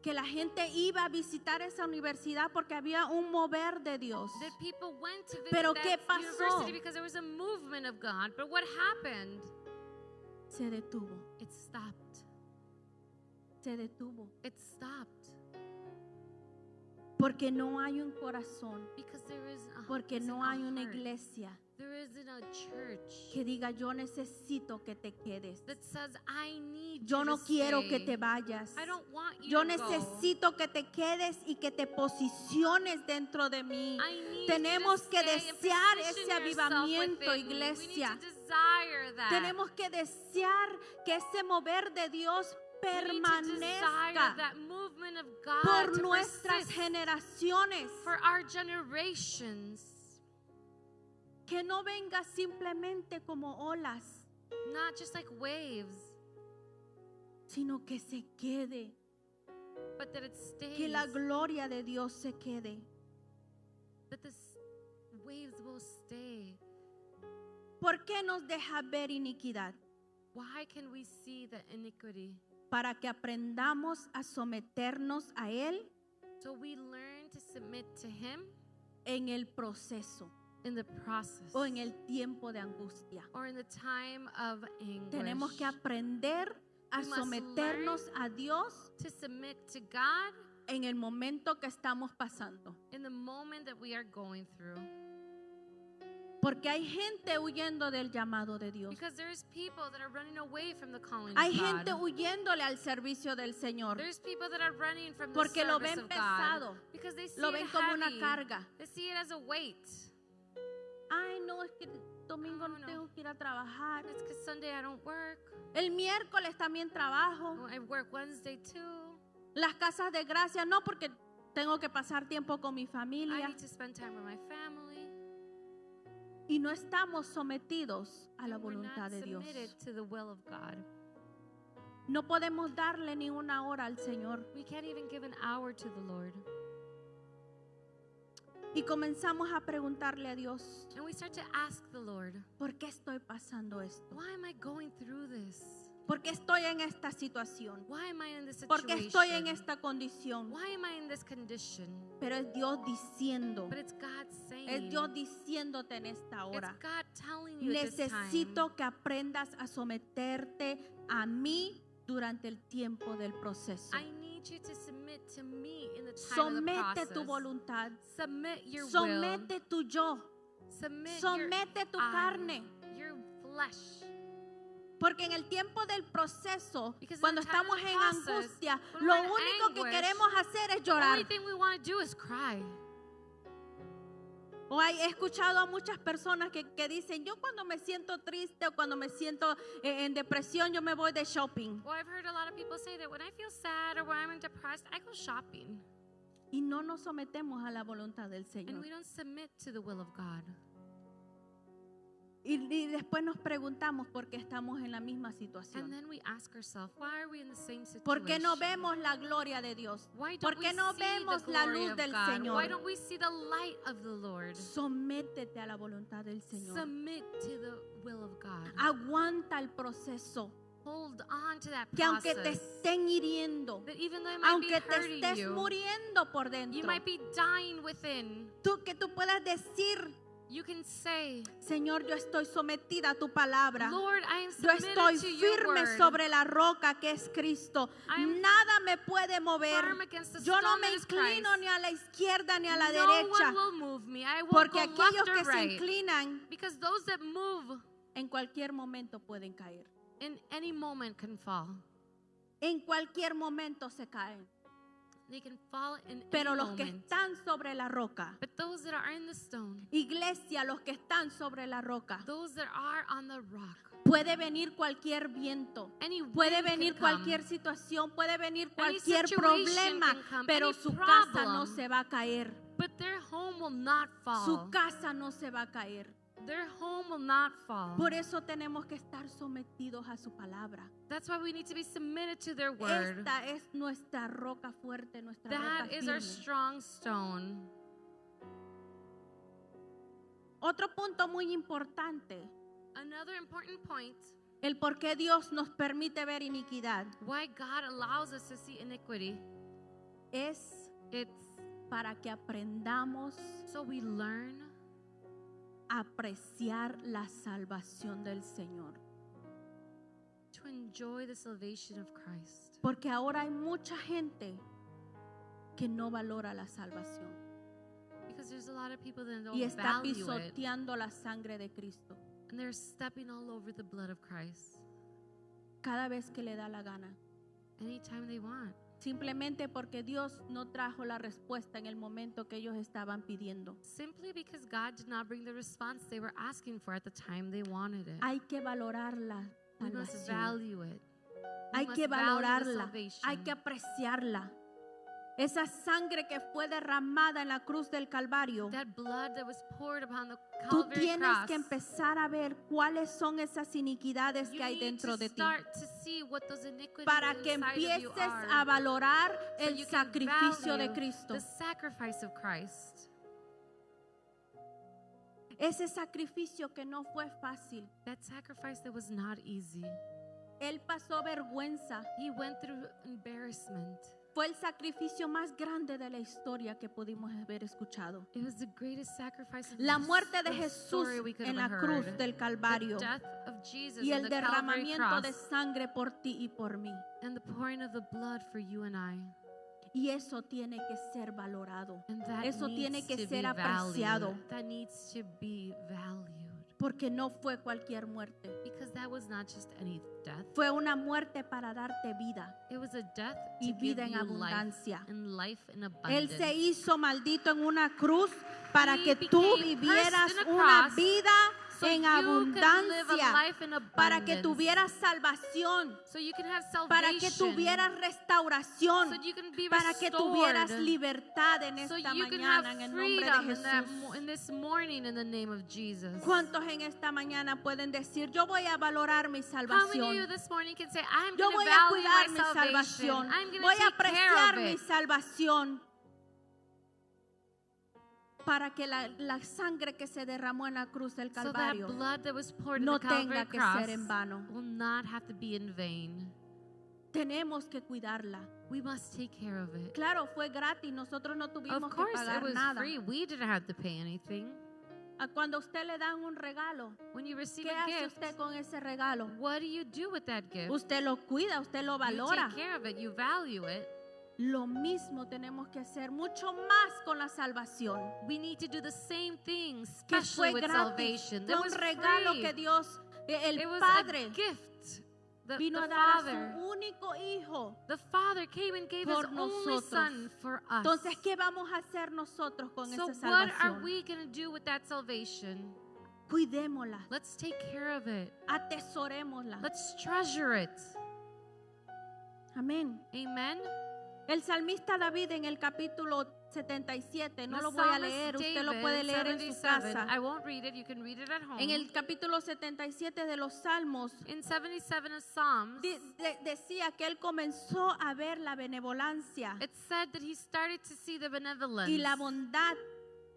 Que la gente iba a visitar esa universidad porque había un mover de Dios. That people went to visit Pero that ¿qué pasó? university because there was a movement of God. But what happened? Se detuvo, It stopped. se detuvo. It stopped. Porque no hay un corazón, Because there isn't a, porque isn't no a hay una heart. iglesia There isn't a church que diga yo necesito que te quedes. that says, I need Yo you no to quiero stay. que te vayas. I don't want you Yo to go. necesito que te quedes y que te posiciones dentro de mí. I need Tenemos you to que stay and desear position ese yourself avivamiento, within me. We need iglesia. to desire that. Tenemos que desear que ese mover de Dios We need to desire permanezca that movement of God por to nuestras persist generaciones. for our generations. Que no venga simplemente como olas, Not just like waves, sino que se quede. but that it stays. Que la gloria de Dios se quede. That the waves will stay. ¿Por qué nos deja ver iniquidad? Why can we see the iniquity? Para que aprendamos a someternos a Él So we learn to submit to Him en el proceso in the process o en el tiempo de angustia. or in the time of anguish. Tenemos que aprender a We must someternos a Dios to submit to God en el momento que estamos pasando. in the moment that we are going through. Porque hay gente huyendo del llamado de Dios. Because there's people that are running away from the calling Hay of God. gente huyéndole al servicio del Señor. There's people that are running from the Porque lo service ven of God pesado. because they see Lo it ven como una heavy. carga. They see it as a weight. Ay, no, es que el domingo No, no. tengo que ir a trabajar. It's because Sunday I don't work. El miércoles también trabajo. Oh, I work Wednesday too. Las casas de gracia, no, porque tengo que pasar tiempo con mi I familia. need to spend time with my family. Y no estamos sometidos a la And we're voluntad not de Dios. submitted to the will of God. No podemos darle ni una hora al Señor. We can't even give an hour to the Lord. Y comenzamos a preguntarle a Dios, And we start to ask the Lord, ¿por qué estoy pasando esto? why am I going through this? ¿Por qué estoy en esta situación? Why am I in this ¿Por situation? qué estoy en esta condición? Why am I in this condition? Pero es Dios diciendo, But it's God saying. es Dios diciéndote en esta hora. It's God telling you at this time. Necesito que aprendas a someterte a mí durante el tiempo del proceso. I need you to submit to me in the time of the Somete process. tu voluntad. Submit your will. Somete tu yo. Submit Somete tu your, carne. your flesh. Porque en el tiempo del proceso, Because in cuando the time of estamos the en process, angustia, when lo we're in único que anguish, queremos hacer es The llorar. only thing we want to do is cry. He escuchado a muchas personas que dicen, yo cuando me siento triste o cuando me siento en depresión, yo me voy de shopping. Well, I've heard a lot of people say that when I feel sad or when I'm depressed, I go shopping. Y no nos sometemos a la voluntad del And Señor. we don't submit to the will of God. Y después nos preguntamos por qué estamos en la misma And situación. then we ask ourselves, why are we in the same situation? ¿Por qué no vemos la gloria de Dios? Why don't ¿Por qué we no see vemos the la glory luz of del God? Why Señor? don't we see the light of the Lord? Sométete a la voluntad del Señor. Submit to the will of God. Aguanta el proceso. Hold on to that Que aunque te process. estén hiriendo, That even though it might aunque be te hurting estés you, muriendo por you dentro, might be dying within. que tú puedas decir, You can say, Señor, yo estoy sometida a tu palabra. Lord, I am Yo submitted estoy to your firme word. sobre la roca que es Cristo. I am Nada me puede mover. Firm against the Yo no stone me that is inclino Christ. ni a la izquierda ni a la No derecha. one will move me. I won't Porque go aquellos left que or se right. inclinan Because those that move en cualquier momento pueden caer. in any moment can fall. En cualquier momento se caen. They can fall in Pero any los que moment. están sobre la roca, But those that are in the stone, iglesia, los que están sobre la roca, those that are on the rock, puede venir cualquier viento. any Puede wind venir can come. cualquier situación, puede venir Any cualquier situation problema, can come, pero any su casa no problem. se va a caer. But their home will not fall. Su casa no se va a caer. Their home will not fall. Por eso tenemos que estar sometidos a su palabra. That's why we need to be submitted to their word. Esta es nuestra roca fuerte, nuestra That roca is our firme. strong stone. Otro punto muy importante, Another important point, el por qué Dios nos permite ver iniquidad, why God allows us to see iniquity. es It's para que aprendamos so we learn a apreciar la salvación del Señor. to enjoy the salvation of Christ. Porque ahora hay mucha gente que no valora la salvación Because there's a lot of people that don't y está value it. pisoteando la sangre de Cristo And they're stepping all over the blood of Christ cada vez que le da la gana. anytime they want. Simplemente porque Dios no trajo la respuesta en el momento que ellos estaban pidiendo. Simply because God did not bring the response they were asking for at the time they wanted it. Hay que valorar la We must salvación. value it. We Hay must que value the valorarla. salvation. Hay que apreciarla. Esa sangre que fue derramada en la cruz del Calvario. That blood that was poured upon the Tú Calvary tienes cross. que empezar a ver cuáles son esas iniquidades You que hay need dentro to de ti. start to see what those iniquities Para que inside of you empieces are, a valorar so el you can sacrificio de value Cristo. the sacrifice of Christ. Ese sacrificio que no fue fácil. That sacrifice that was not easy. Él pasó vergüenza. He went through embarrassment. Fue el sacrificio más grande de la historia que pudimos haber escuchado. It was the greatest sacrifice of La muerte de the Jesús story we could en have la cruz heard. del Calvario The death of Jesus y on el the Calvary derramamiento de cross sangre por ti y por mí. and the pouring of the blood for you and I. Y eso tiene que ser valorado. And that Eso tiene needs que to ser be apreciado. valued. That needs to be valued. Porque no fue cualquier muerte. Because that was not just any death. Fue una muerte para darte vida It was a death y to vida give en you life abundancia. and life in Él abundance. se hizo maldito en una cruz para He que tú became vivieras cursed in a una cross vida so en you could live a abundancia, life in para que abundance. tuvieras salvación, So you can have para que salvation. tuvieras So restauración, you can be para que tuvieras restored. libertad en So esta you can mañana en have el nombre de freedom Jesús. in this morning in the name of Jesus. ¿Cuántos en esta mañana pueden decir, yo voy a valorar mi How many of salvación? you this morning can say, I'm Yo going voy to a value cuidar my mi salvation. salvación. I'm going Voy to a take care apreciar of mi it. salvación. Para que la sangre que se derramó en la cruz del So that Calvario blood that was poured no in the Calvary tenga que cross ser en vano. will not have to be in vain. Tenemos que cuidarla. We must take care of it. Claro, fue gratis. Nosotros no tuvimos Of que course, it pagar was nada. free. We didn't have to pay anything. A cuando a usted le dan un regalo, When you receive ¿qué a hace gift, usted con ese regalo? what do you do with that gift? Usted lo cuida, usted lo You valora. take care of it. You value it. Lo mismo tenemos que hacer, mucho más con la salvación. We need to do the same thing, Que especially fue with gratis. salvation. Fue That un was regalo free. que Dios, el It was Padre, a gift vino the a dar a Father. su único hijo. The Father came and gave His Por only nosotros. Son for us. Entonces, ¿qué vamos a hacer nosotros con So esa what are salvación? we going to do with that salvation? Cuidémosla, Let's take care of it. atesorémosla. Let's treasure it. Amén. Amen. El salmista David en el capítulo 77, no The lo voy a psalmist leer, usted lo David, puede leer en su 77. casa. I won't read it. You can read it at home. En el capítulo 77 de los Salmos, In 77 of Psalms, decía que él comenzó a ver la benevolencia it said that he started to see the benevolence y la bondad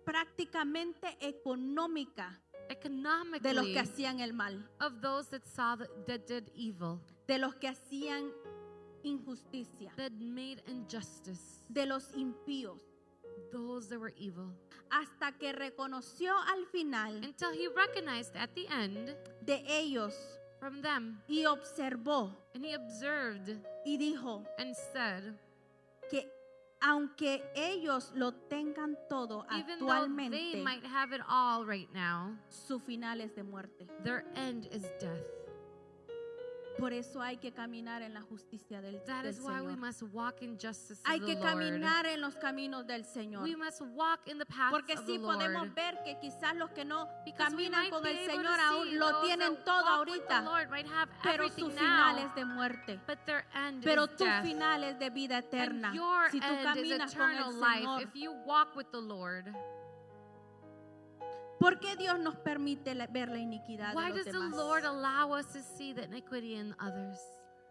prácticamente económica de los economically que hacían el mal, of those that did evil, de los que hacían injusticia, that made injustice, de los impíos, those that were evil. hasta que reconoció al final Until he recognized at the end de ellos from them, y observó and he observed y dijo and said, que aunque ellos lo tengan todo even though they actualmente, might have it all right now, su final es de muerte. their end is death. Por eso hay que caminar en la justicia del That is why we Señor. must walk in justice Hay of que the Lord. caminar en los caminos del Señor. We must walk in the paths Porque of sí the Lord. podemos ver que quizás los que no Because we caminan might con be el able to Señor see aún lo those tienen that todo walk with the ahorita, Lord might have pero su everything final now, es de muerte. but their end Pero is tu death. final es de vida eterna. And your Si tú end is caminas con el eternal life Señor. if you walk with the Lord. ¿Por qué Dios nos permite ver la iniquidad Why de los does the demás? Lord allow us to see the iniquity in others?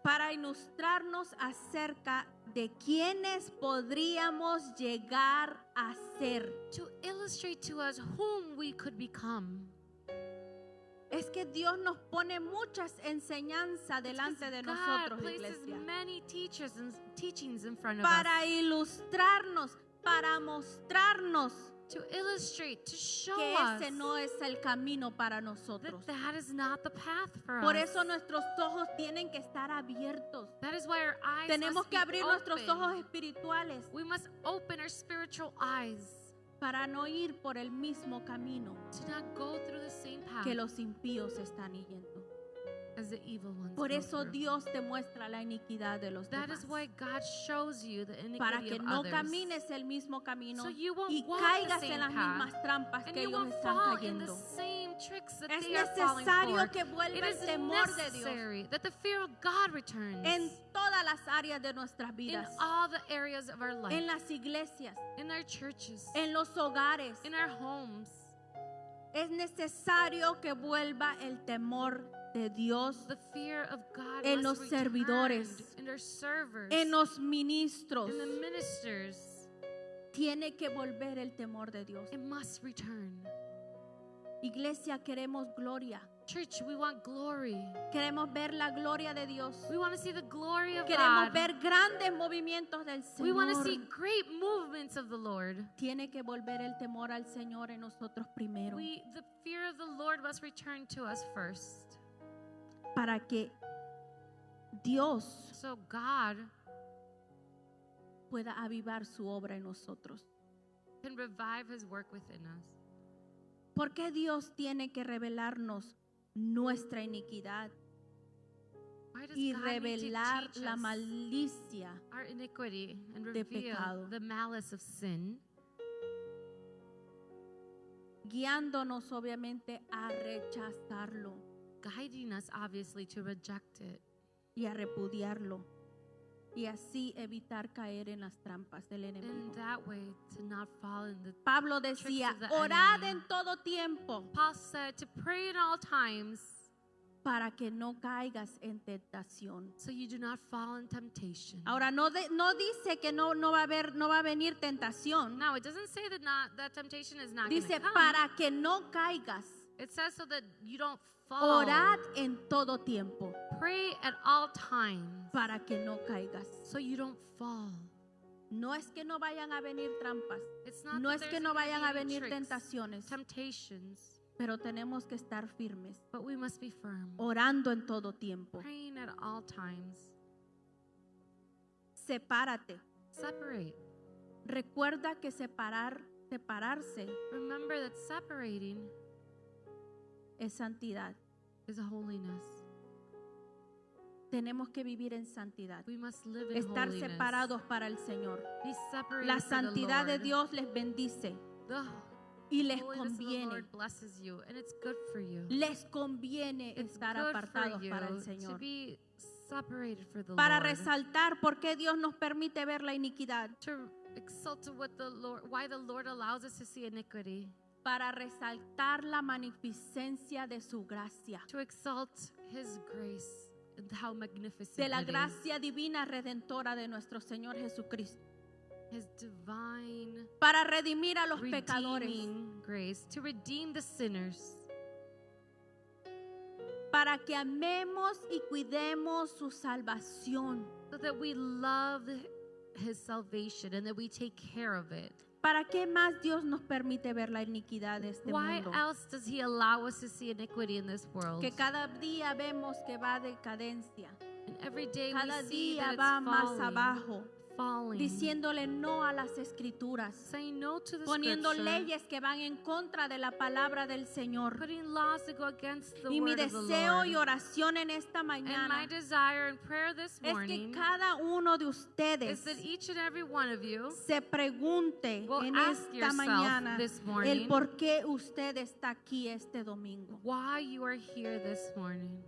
Para ilustrarnos acerca de quiénes podríamos llegar a ser. To illustrate to us whom we could become. Es que Dios nos pone muchas enseñanzas delante de God nosotros, places iglesia. many teachers and teachings in front of Para us. ilustrarnos, para mostrarnos To illustrate, to show que us ese no es el camino para nosotros. that is not the path for Por us. eso nuestros ojos tienen que estar abiertos. That is why our eyes Tenemos must que be abrir nuestros open. ojos espirituales We must open our spiritual eyes para no ir por el mismo camino to not go through the same path que los impíos están yendo. as the evil ones Por go eso through. Dios te muestra la iniquidad de los That demás. is why God shows you the Para iniquity que of no others. camines el mismo camino So you won't y walk the caigas same en las path, mismas trampas and que you ellos won't están fall in the cayendo. same tricks that Es they are falling necesario for. que It vuelva el is temor de Dios necessary that the fear of God returns en todas las áreas de nuestras in vidas, all the areas of our life, en las iglesias, in our churches, en los hogares. in our homes. Es necesario que vuelva el temor de Dios The fear of God en must los return servidores, in our servers, en los ministros. in the ministers. Tiene que volver el temor de Dios. It must return. Iglesia, queremos gloria. Church, we want glory. Queremos ver la gloria de Dios. We want to see the glory of Queremos God. ver grandes movimientos del We want to see Señor. great movements of the Lord. Tiene que volver el temor al Señor en nosotros primero, The fear of the Lord must return to us first. para que Dios So God pueda avivar su obra en nosotros. can revive His work within us. ¿Por qué Dios tiene que revelarnos nuestra iniquidad Why does y God need to revelar teach la us malicia our iniquity and de reveal pecado? the malice of sin, guiándonos obviamente a rechazarlo guiding us obviously to reject it y a repudiarlo y así evitar caer en las trampas del in enemigo? that way to not fall in the Pablo decía, tricks of the orad enemy. en todo tiempo Paul said to pray in all times para que no caigas en tentación. so you do not fall in temptation. Ahora no dice que no va a venir tentación. Now it doesn't say that temptation is not going to Dice come. para que no caigas. It says so that you don't fall. Orad en todo tiempo Pray at all times para que no caigas. so you don't fall. No es que no vayan a venir trampas, It's not no that es que there's no gonna vayan be a any venir tricks, tentaciones, temptations, pero tenemos que estar firmes, but we must be firm. orando en todo tiempo. Praying at all times. Sepárate. Separate. Recuerda que separarse Remember that separating es santidad. is holiness. tenemos que vivir en santidad, We must live in estar holiness. separados para el Señor. Be separated La for the santidad de Lord. Dios les bendice The y les holiness of the conviene. Lord blesses you, and it's good for you. Les conviene It's estar good apartados for you para el to Señor. be separated for the Para Lord. resaltar por qué Dios nos permite ver la iniquidad. To exalt to what the Lord, why the Lord allows us to see iniquity. Para resaltar la magnificencia de su gracia. To exalt His grace and how magnificent De la it is. gracia divina redentora de nuestro Señor Jesucristo. His divine Para redimir a los pecadores. redeeming grace. To redeem the sinners. Para que amemos y cuidemos su salvación. So that we love His salvation and that we take care of it. ¿Para qué más Dios nos permite ver la iniquidad de este Why mundo? else does He allow us to see iniquity in this world? Que cada día vemos que va a decadencia. And every day Cada we see día that va it's más falling, abajo. falling. Diciéndole no a las escrituras. Saying no to the Poniendo scripture. leyes que van en contra de la palabra del Señor. Putting laws that go against the Y mi word of the deseo Lord. y oración en esta And my mañana desire and prayer this es que morning cada uno de is ustedes that each and every one of you se pregunte will en ask esta yourself mañana this el morning por qué usted está aquí este domingo. why you are here this morning.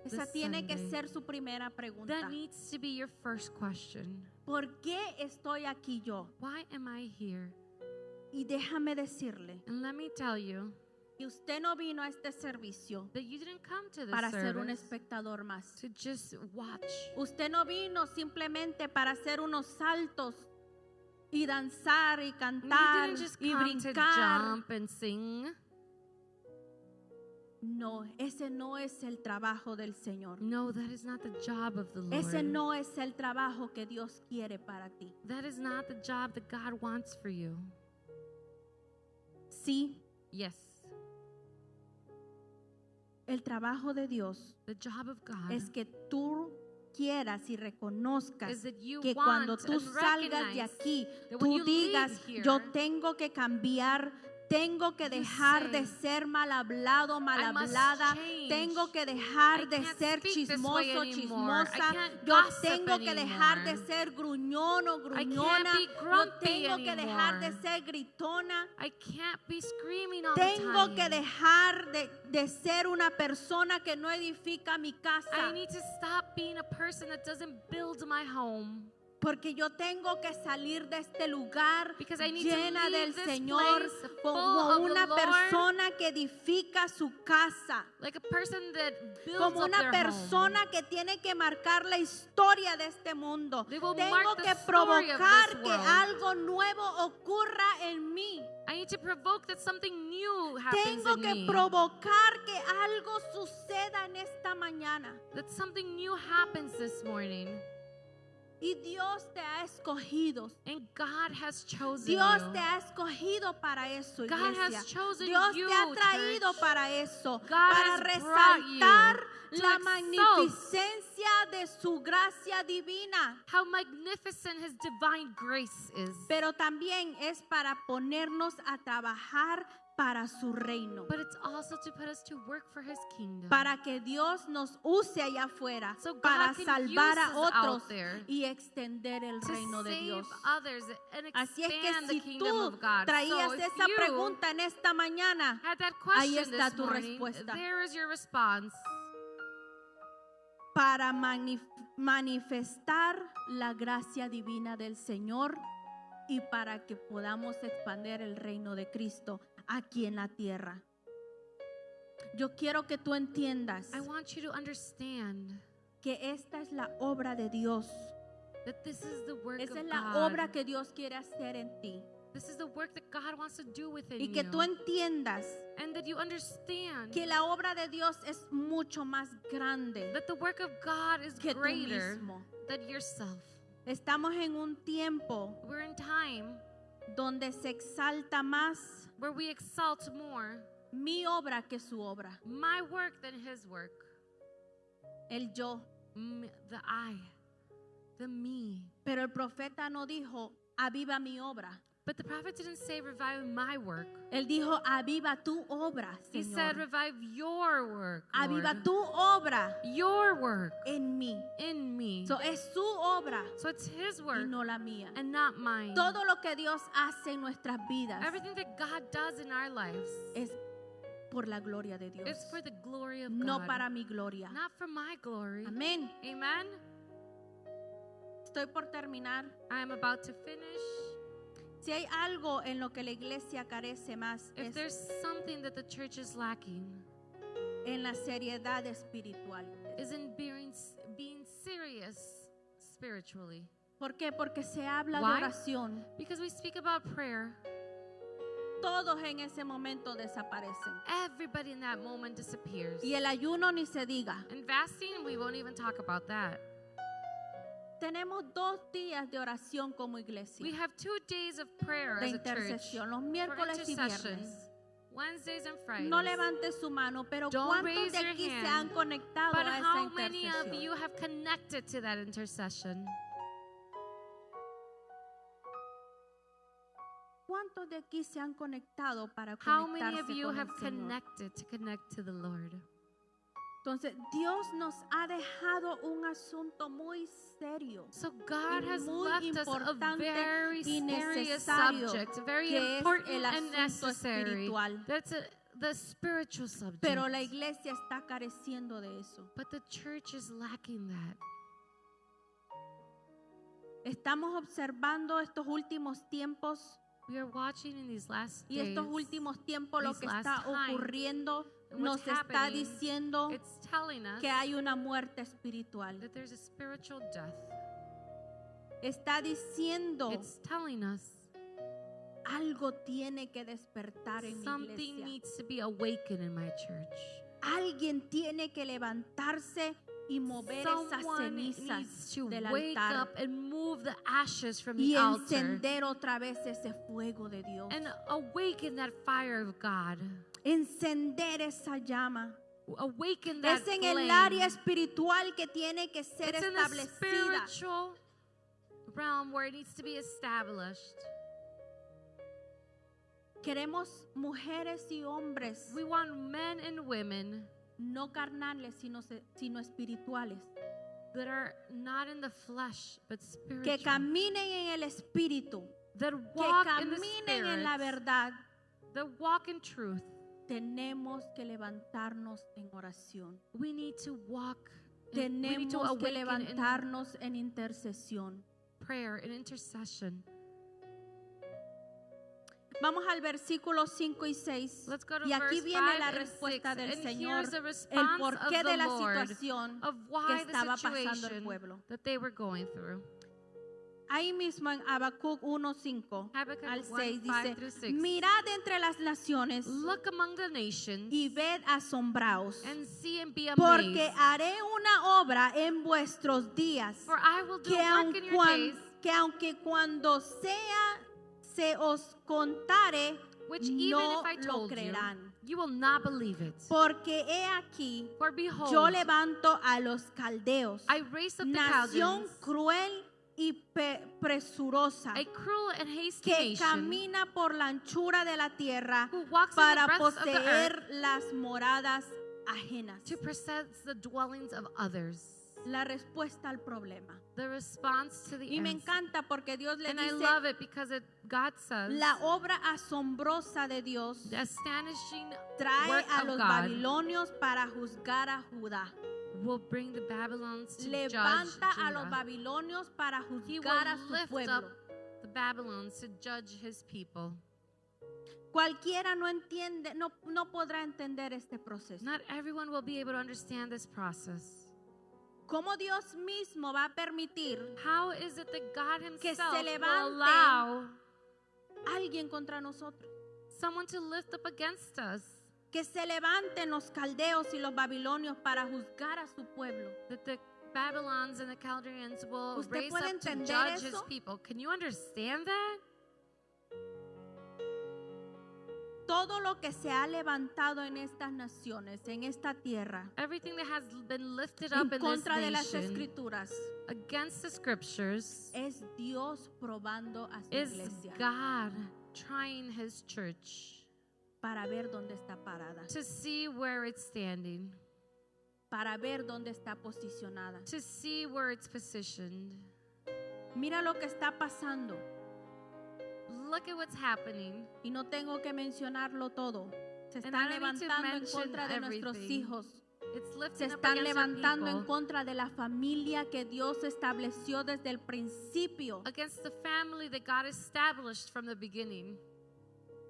Esa this tiene que Sunday. ser su primera pregunta. That needs to be your first question. ¿Por qué estoy aquí yo? Why am I here? Y déjame decirle And let me tell you que usted no vino a este servicio that you didn't come to this para ser un service espectador más. to just watch. Usted no vino simplemente para hacer unos saltos y danzar y You cantar didn't just y come to brincar. jump and sing. No, ese no es el trabajo del Señor. No, that is not the job of the Lord. Ese no es el trabajo que Dios quiere para ti. That is not the job that God wants for you. Sí, Yes, el trabajo de Dios the job of God es que tú quieras y reconozcas is that you que want cuando tú and salgas de recognize aquí, that when tú you digas, leave here, yo tengo que cambiar, tengo que you dejar de say, ser mal hablado, mal I must hablada, change. tengo que dejar I de can't ser speak this way chismoso, anymore. I chismosa, can't yo gossip tengo que dejar de anymore. ser gruñón o I can't gruñona, be yo grumpy tengo que dejar de anymore. ser gritona. I can't be screaming all the Tengo time. que dejar de ser una persona que no edifica mi casa. I need to stop being a person that doesn't build my home. Porque yo tengo que salir de este lugar Because I need to llena leave del this Señor place full como of the una Lord. persona que edifica su casa. Like a person that builds Como up una their persona home. que tiene que marcar la historia de este mundo. They will Tengo mark the que story of provocar this que world. algo nuevo ocurra en mí. I need to provoke that something new happens Tengo in que me. provocar que algo suceda en esta mañana. That something new happens this morning. Y Dios te ha escogido. And God has chosen Dios you. te ha escogido para eso, God iglesia. has chosen Dios you, te ha traído church. para eso, God para has brought resaltar you to la exalt magnificencia de su gracia divina. How magnificent His divine grace is. Pero también es para ponernos a trabajar para su reino, But it's also to put us to work for His kingdom. para que Dios nos use allá afuera, So God para can salvar use a us otros out there y extender el to reino de save Dios. others and Así es que expand si the kingdom tú of God. traías So if esa you pregunta en esta mañana, had that ahí question está this tu morning, respuesta. there is your response. para manifestar la gracia divina del Señor y para que podamos expandir el reino de Cristo aquí en la tierra. Yo quiero que tú entiendas I want you to understand que esta es la obra de Dios. that this is the work Esa of es la God. obra que Dios quiere hacer en ti. This is the work that God wants to do within Y que you. tú entiendas And that you understand que la obra de Dios es mucho más grande that the work of God is que tú greater mismo. than yourself. Estamos en un tiempo We're in time donde se exalta más where we exalt more mi obra que su obra. my work than His work. El yo. The I, the me. Pero el profeta no dijo, aviva mi obra. But the prophet didn't say revive my work. Él dijo, aviva tu obra, He said Señor. revive your work, Aviva Lord. tu obra Your work en mí. in me. So, es su obra So it's his y work no la mía. and not mine. Todo lo que Dios hace en nuestras vidas Everything that God does in our lives es por la gloria de Dios, is for the glory of no God, para mi gloria. not for my glory. Amén. Amen. Estoy por terminar. I am about to finish. Si hay algo en lo que la iglesia carece más If es there's something that the church is lacking, en la seriedad espiritual. is in being serious spiritually. ¿Por qué? Porque se habla Why? de oración. Because we speak about prayer. Todos en ese momento desaparecen. Everybody in that moment disappears. Y el ayuno ni se diga. And fasting, we won't even talk about that. Tenemos 2 días de oración como iglesia. We have 2 days of prayer De as a church intercesión, los for miércoles y intercession, viernes. Wednesdays and Fridays. No levante su mano, pero Don't ¿cuántos raise de your aquí se hand, han conectado But a esa how many of intercesión? you have connected to that intercession? ¿Cuántos de aquí se han conectado para How many of conectarse you con have el Señor? connected to connect to the Lord? Entonces, Dios nos ha dejado un asunto muy serio, So God y has muy left us a importante very y serious necesario, subject, very que es important el and asunto necessary. espiritual. That's the spiritual subject. Pero la iglesia está careciendo de eso. But the church is lacking that. Estamos observando estos últimos tiempos We are watching in these last y days. estos últimos tiempos lo these que last está times, ocurriendo and nos what's está happening, diciendo It's telling us que hay una muerte espiritual. that there's a spiritual death. Está diciendo It's telling us algo tiene que despertar en mi something iglesia. needs to be awakened in my church. Alguien tiene que levantarse y mover esas Someone cenizas needs to del wake altar up and move the ashes from y the altar encender otra vez ese fuego de Dios. and awaken that fire of God. Encender esa llama. Awaken that Es en flame. el área espiritual que tiene que ser It's in the establecida. spiritual realm where it needs to be established. Queremos mujeres y hombres We want men and women no carnales, sino espirituales, that are not in the flesh but que spiritual. caminen en el espíritu, That que walk in the caminen en la spirit. verdad. That walk in truth. Tenemos que levantarnos en oración. We need to walk. We need to Tenemos que awaken in levantarnos en intercesión. prayer and intercession. Vamos al versículo 5 y 6. Let's go to Y aquí verse viene 5 la and respuesta 6. del And Señor, here's the el response porqué of de the la Lord situación of que why the estaba pasando el situation pueblo. that they were going through. Ahí mismo en Habacuc 1:5 Habakkuk al 1, 6 5 through dice: 6. Mirad entre las naciones Look among the nations y ved asombraos, and see and be porque amazed. haré una obra en vuestros días For I will do que, work in your days, aunque cuando se os contare, which even no if I lo told creerán. you will not believe it. Porque he aquí, For behold, yo levanto a los caldeos, I raise up the nación Chaldeans, cruel y presurosa, a cruel and hasty que nation, camina por la anchura de la tierra who walks on the para breadth of the earth poseer las moradas ajenas. to possess the dwellings of others. La respuesta al problema. The response to the Y me answer. encanta porque Dios le And I dice: love it because God says la obra asombrosa de Dios the astonishing trae work a of los God babilonios para juzgar a Judá. will bring the Babylons to judge Levanta a los Judah. babilonios para He juzgar a will su lift up pueblo. the Babylons to judge his people. Cualquiera no entiende, no podrá entender este proceso. Not everyone will be able to understand this process. ¿Cómo Dios mismo va a permitir How is it that God que himself se will levante allow alguien contra nosotros? someone to lift up against us? Que se levanten los caldeos y los babilonios para juzgar a su pueblo. That the Babylons and the Chaldeans will ¿Usted raise puede up to entender judge his eso? people. Can you understand that? todo lo que se ha levantado en estas naciones, en esta tierra, everything that has been lifted en up in this contra de las nation escrituras, against the scriptures es Dios probando a su is iglesia God trying his church para ver dónde está parada, to see where it's standing, para ver dónde está posicionada. to see where it's positioned. Mira lo que está pasando Look at what's happening. y no tengo que mencionarlo todo. Se And están I don't need to levantando en mention contra de nuestros everything. hijos. It's Se lifting up están against our levantando en people, contra de la familia que Dios estableció desde el principio. against the family that God established from the beginning.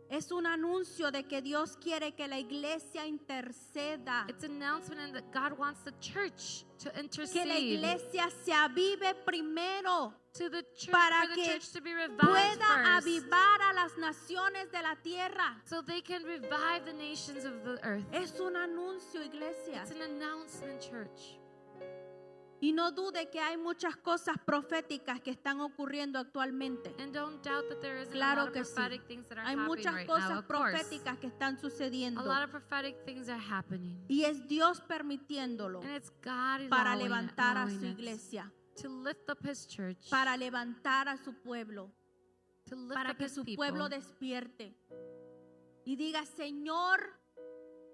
Es un anuncio de que Dios quiere que la iglesia interceda, It's an announcement and that God wants the church to que la intercede, iglesia se avive primero to the church, para for the que church to be revived pueda first, avivar a las naciones de la tierra. so they can revive the nations of the earth. Es un anuncio, iglesia. It's an announcement, church. Y no dude que hay muchas cosas proféticas que están ocurriendo actualmente. And don't doubt that there isn't Claro a lot of que sí. prophetic things that are Hay happening muchas right cosas now. Of course, proféticas que están a sucediendo. lot of prophetic things are happening. Y es Dios permitiéndolo And it's God para allowing it, levantar a allowing su it, iglesia, to lift up his church, para levantar a su pueblo, to lift para up que his su people, pueblo despierte y diga: Señor,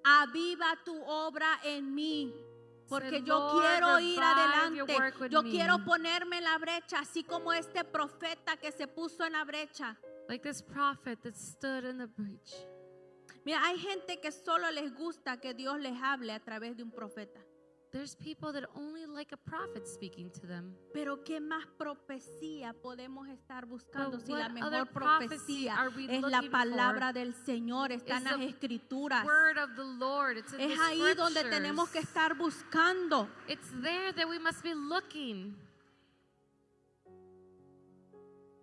aviva tu obra en mí, porque Say, yo Lord, quiero ir revive your adelante. work with Yo me. quiero ponerme en la brecha, así como este profeta que se puso en la brecha. like this prophet that stood in the breach. Mira, hay gente que solo les gusta que Dios les hable a través de un profeta. There's people that only like a prophet speaking to them. Pero ¿qué más profecía podemos estar buscando But si la what mejor other prophecy profecía are we es la looking palabra for? del Señor? Está en Is las the escrituras. Word of the Lord. It's in Es the ahí donde scriptures. tenemos que estar buscando. It's there that we must be looking.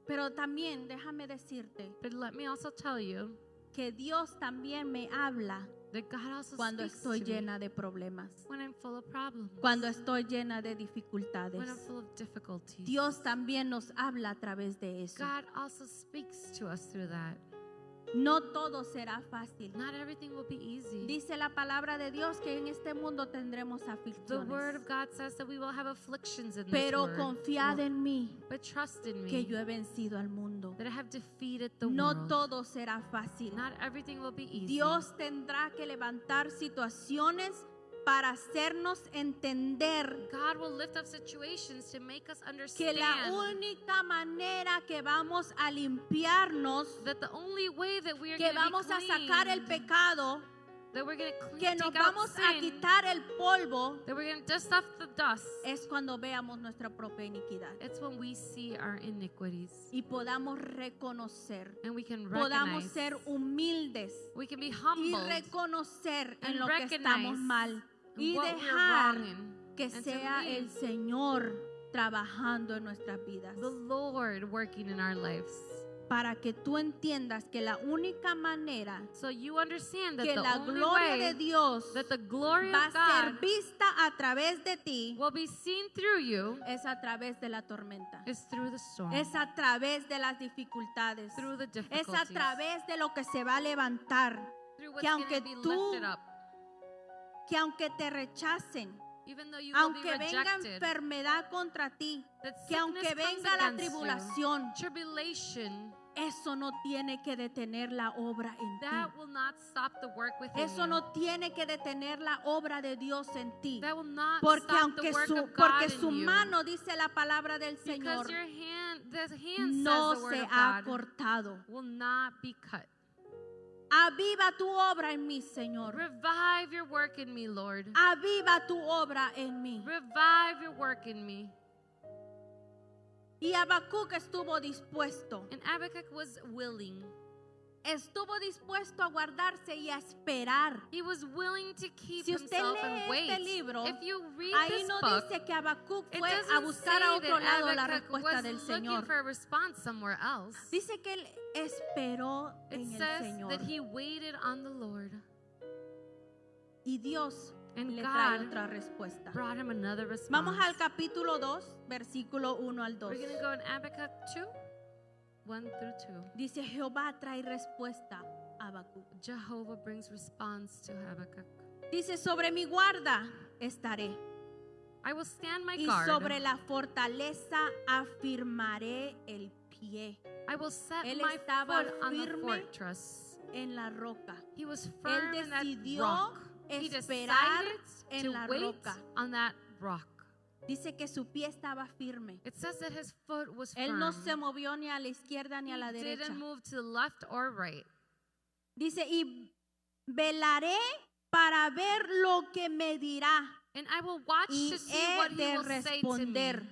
Pero también déjame decirte But let me also tell you que Dios también me habla that God also cuando speaks estoy to me llena de problemas, when I'm full of problems, cuando estoy llena de dificultades. when I'm full of difficulties. Dios también nos habla a través de eso. God also speaks to us through that. No todo será fácil. Not everything will be easy. Dice la palabra de Dios que en este mundo tendremos The word aflicciones. of God says that we will have afflictions in this Pero world. confiad en mí But trust in me que yo he vencido al mundo. that I have defeated the No world. todo será fácil. Not everything will be easy. Dios tendrá que levantar situaciones para hacernos entender God will lift up situations to make us que understand la única manera que vamos a limpiarnos, that the only way that we are que going to vamos be a sacar el cleaned, pecado, that we're going to que nos take out vamos a sin, quitar el polvo, that we're going to dust off the dust, es cuando veamos nuestra propia iniquidad it's when we see our iniquities y podamos reconocer, and we can podamos recognize, ser humildes we can be y humbled reconocer en and lo que estamos recognize mal y what we're dejar wrong in, que and to sea leave el Señor trabajando en nuestras vidas, the Lord working in our lives. para que tú entiendas que la única manera So you understand that que the la only gloria way de Dios that the glory va of a ser God vista a través de ti will be seen through you es a través de la tormenta, is through the storm, es a través de las dificultades, through the es difficulties, a través de lo que se va a levantar, through what's que going aunque to be tú- lifted up. que aunque te rechacen, Even though you will aunque be venga rejected, enfermedad contra ti, that que aunque sickness comes venga la against you, tribulación, tribulation, eso no tiene que detener la obra en that ti. will not stop the work within Eso you. no tiene que detener la obra de Dios en ti. That will not Porque stop aunque the work su, of God porque in su you. mano, dice la palabra del Señor, Because your hand, the hand no says the word se of ha God cortado. will not be cut. Aviva tu obra en mí, Señor. Revive your work in me, Lord. Aviva tu obra en mí. Revive your work in me. Y Habacuc estuvo dispuesto. And Habakkuk was willing. Estuvo dispuesto a guardarse y a esperar. He was willing to keep Si usted himself lee and wait. este libro, If you read Ahí this no book, dice que Habacuc it fue a doesn't buscar say a otro that lado la Habakkuk respuesta was del looking Señor. for a response somewhere else. Dice que él esperó It en el says Señor. that he waited on the Lord. Y Dios And le trae God otra respuesta. brought him another response. Vamos al capítulo 2, versículo 1 al 2. We're going to go in Habakkuk 2, 1 through 2. Dice: Jehová trae respuesta a Habacuc. Jehovah brings response to Habakkuk. Dice, sobre mi guarda estaré I will stand my y guard. sobre la fortaleza afirmaré el pie. I will set Él my estaba foot on the firme fortress. En la roca. He was Él firm in that decidió rock. He esperar decided en to la wait roca. on that rock. Dice que su pie estaba firme. It says that his foot was Él firm. no se movió ni a la izquierda ni a la He derecha. didn't move to the left or right. Dice, y velaré para ver lo que me dirá And I will watch y to see he what he de will say to me. responder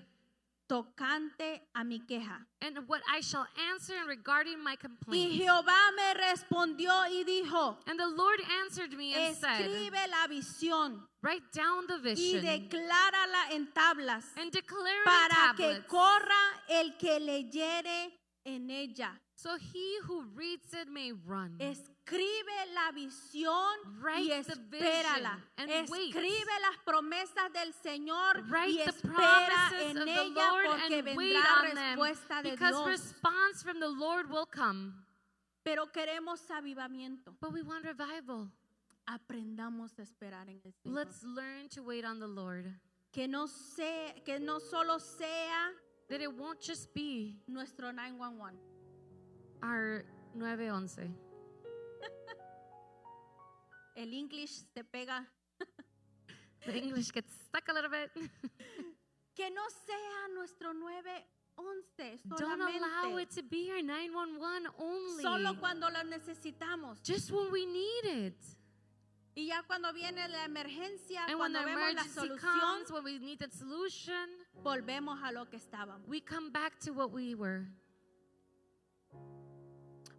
tocante a mi queja. And what I shall answer regarding my Y complaint. Jehová me respondió y dijo, And the Lord answered me and said, escribe la visión write down the y vision declárala en tablas and declare it para in que tablets. corra el que leyere en ella. So he who reads it may run. Escribe la visión y Write the espérala. vision and wait. Escribe las promesas del Señor y Write the espera promises en of the ella Lord porque and wait vendrá on them, respuesta de because Dios. response from the Lord will come. Pero queremos avivamiento. But we want revival. Aprendamos a esperar en el Señor. Let's learn to wait on the Lord. Que no solo sea That it won't just be nuestro 911. our 911. El English se pega. The English gets stuck a little bit. Que no sea nuestro 911 Don't allow solamente. it to be our 911 only. Solo cuando lo necesitamos. Just when we need it. Y ya cuando viene la emergencia, And when cuando the vemos la emergency solución, comes, when we need that solution, volvemos a lo que estábamos. we come back to what we were.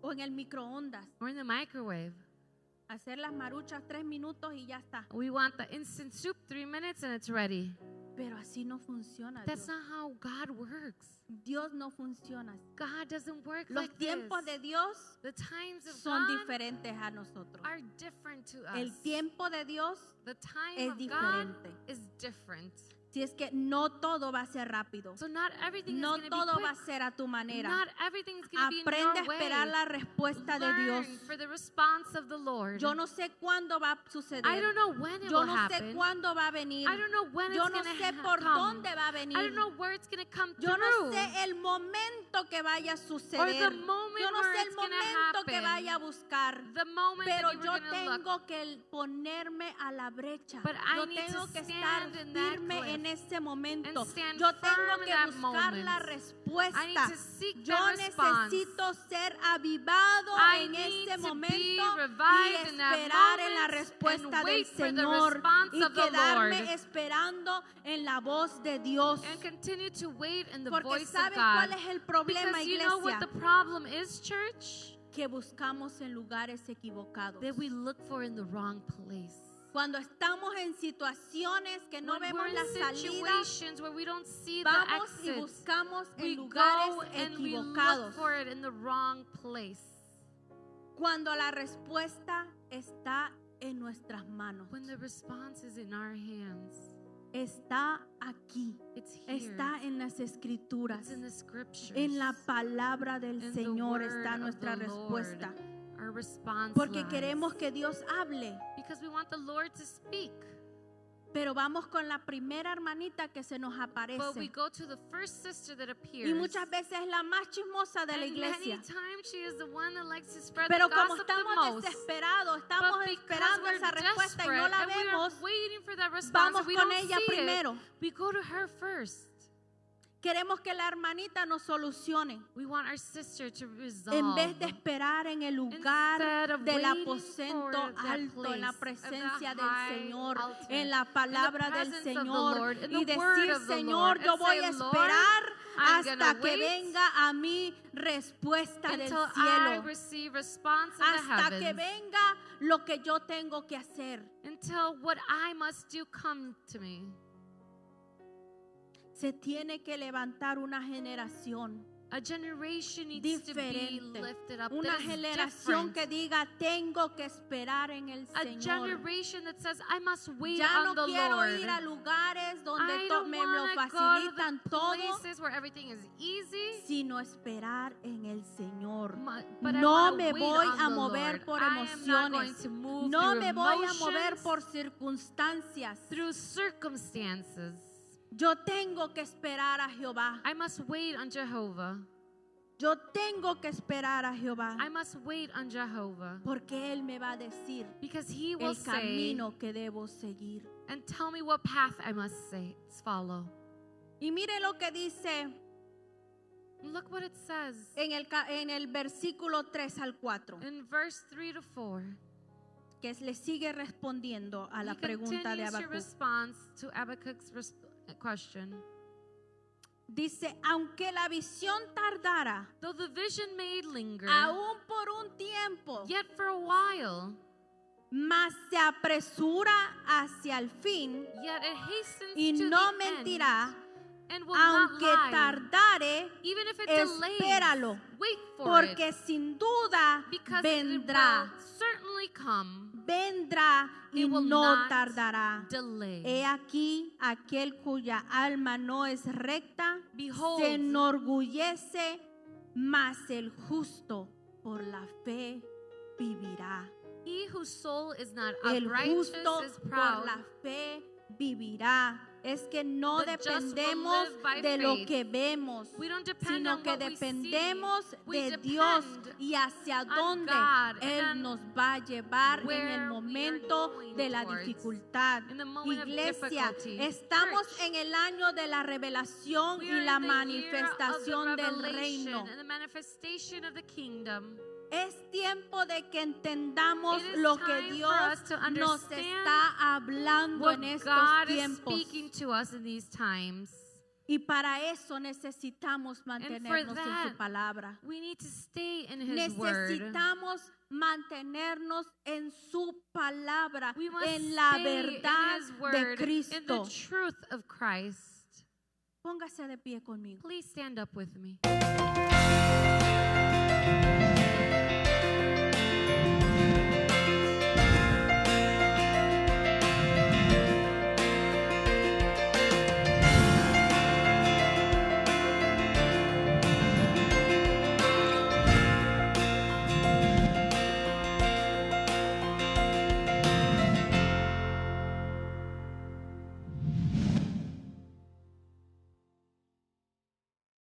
O en el microondas. Or in the microwave. Hacer las maruchas 3 minutos y ya está. We want the instant soup, 3 minutes and it's ready. Pero así no funciona That's Dios. not how God works. Dios no funciona así. God doesn't work Los like tiempos this. de Dios The times of son God diferentes a nosotros. are different to us. El tiempo de Dios The time es of God diferente. is different. Si es que no todo va a ser rápido. So not everything No is going to todo be va a quick. ser a tu manera. Not everything's going to be in Aprende a your esperar way. la respuesta de Dios. Learn for the response of the Lord. Yo no sé cuándo va a suceder. I don't know when it Yo will no sé happen. cuándo va a venir. I don't know when Yo it's no going sé to por come. dónde va a venir. I don't know where it's going to come Yo no through. sé el momento que vaya a Or the suceder. moment Yo no where sé el it's gonna momento que happen. vaya a buscar. The moment Pero that you yo were going to look. tengo que ponerme a la brecha. But I Yo need tengo to que estar stand in that firme cliff en ese momento. and stand Yo tengo firm in que that buscar moment. la I need respuesta. to seek Yo that response. necesito ser avivado I en need ese to be momento y revived in that esperar en la moment respuesta and del wait for the Señor response y of the quedarme Lord. esperando en la voz de Dios. And continue to wait in the Porque voice of ¿sabes God. cuál es el problema, Because you know what iglesia? the problem is, church? Que buscamos en lugares equivocados. That we look for in the wrong place. Cuando estamos en situaciones que no When vemos we're la in salida, situations where we don't see the vamos y exit, buscamos we en lugares go and we look equivocados. for it in the wrong place. Cuando la respuesta está en nuestras manos. When the response is in our hands, Está aquí. it's here. Está en las escrituras. It's in the scriptures. En la palabra del In the Señor word está of nuestra the Lord. respuesta. Our response Porque lies. queremos que Dios hable. Because we want the Lord to speak. Pero vamos con la primera hermanita que se nos But we aparece. go to the first sister that appears. Y muchas veces es la más chismosa de la and iglesia. many times she is the one that likes to spread Pero the como gossip the estamos most. desesperados, estamos But because esperando we're esa respuesta y no desperate la and we are vemos, waiting for that response vamos and we con don't ella see primero. it, we go to her first. Queremos que la hermanita nos solucione. We want our sister to resolve. En vez de esperar en el lugar Instead of del waiting aposento for that alto, en la place, of the presencia del high Señor, altar, en la palabra del presence of the Señor Lord, in y the word decir, of the Señor, Lord, yo and voy say, a Lord, esperar I'm hasta gonna que wait venga a mí respuesta del until I cielo, receive response in the hasta que heavens, venga lo que yo tengo que hacer. until what I must do come to me. Se tiene que levantar una generación A generation needs to be diferente. lifted up. Una That is generación different. que diga, tengo que esperar en el A Señor. generation that says, I must wait Ya no on the quiero Lord. ir a lugares donde I me don't lo want to go to facilitan the todo, places where everything is easy. sino esperar en el Señor. But I No wanna me wait voy on a the mover Lord. por I am not going emociones. to move No through me voy a mover emotions, por circunstancias. through circumstances. Yo tengo que esperar a Jehová. I must wait on Jehovah. Yo tengo que esperar a Jehová. I must wait on Jehovah. Porque Él me va a decir Because he will el say camino que debo seguir. and tell me what path I must follow. Y mire lo que dice Look what it says en el versículo 3 al 4, in verse 3 to 4. que le sigue respondiendo a la He pregunta de continues to Habacuc. respond to Habakkuk's question. Dice, aunque la visión tardara, Though the vision may linger, aún por un tiempo, yet for a while, mas se apresura hacia el fin yet it hastens y to no the mentirá, end, and will aunque not lie. tardare, Even if it espéralo, delays, wait for porque it, sin duda because vendrá, it will certainly come. vendrá y It will no not tardará. delay. He aquí aquel cuya alma no es recta, Behold, se enorgullece, mas el justo por la fe vivirá. he whose soul is not El upright justo is por proud. la fe vivirá. Es que no The just will dependemos live by de lo faith. que vemos, We don't depend sino on que what we see. dependemos We de depend Dios y hacia dónde God Él and nos va a llevar en where el we are momento going de la towards. dificultad. In the moment of Iglesia, difficulty. estamos Church, en el año de la revelación we y are la in the year of the manifestación del revelation reino. and the manifestation of the kingdom. Es tiempo de que entendamos It is lo que time for Dios us to nos understand está hablando What en estos God is tiempos. speaking to us in these times. Y para eso necesitamos mantenernos en that, su palabra. We need to stay in His word. Necesitamos mantenernos en su palabra, We must en la stay verdad in His de word, in the Cristo. truth of Christ. Póngase de pie conmigo. Please stand up with me.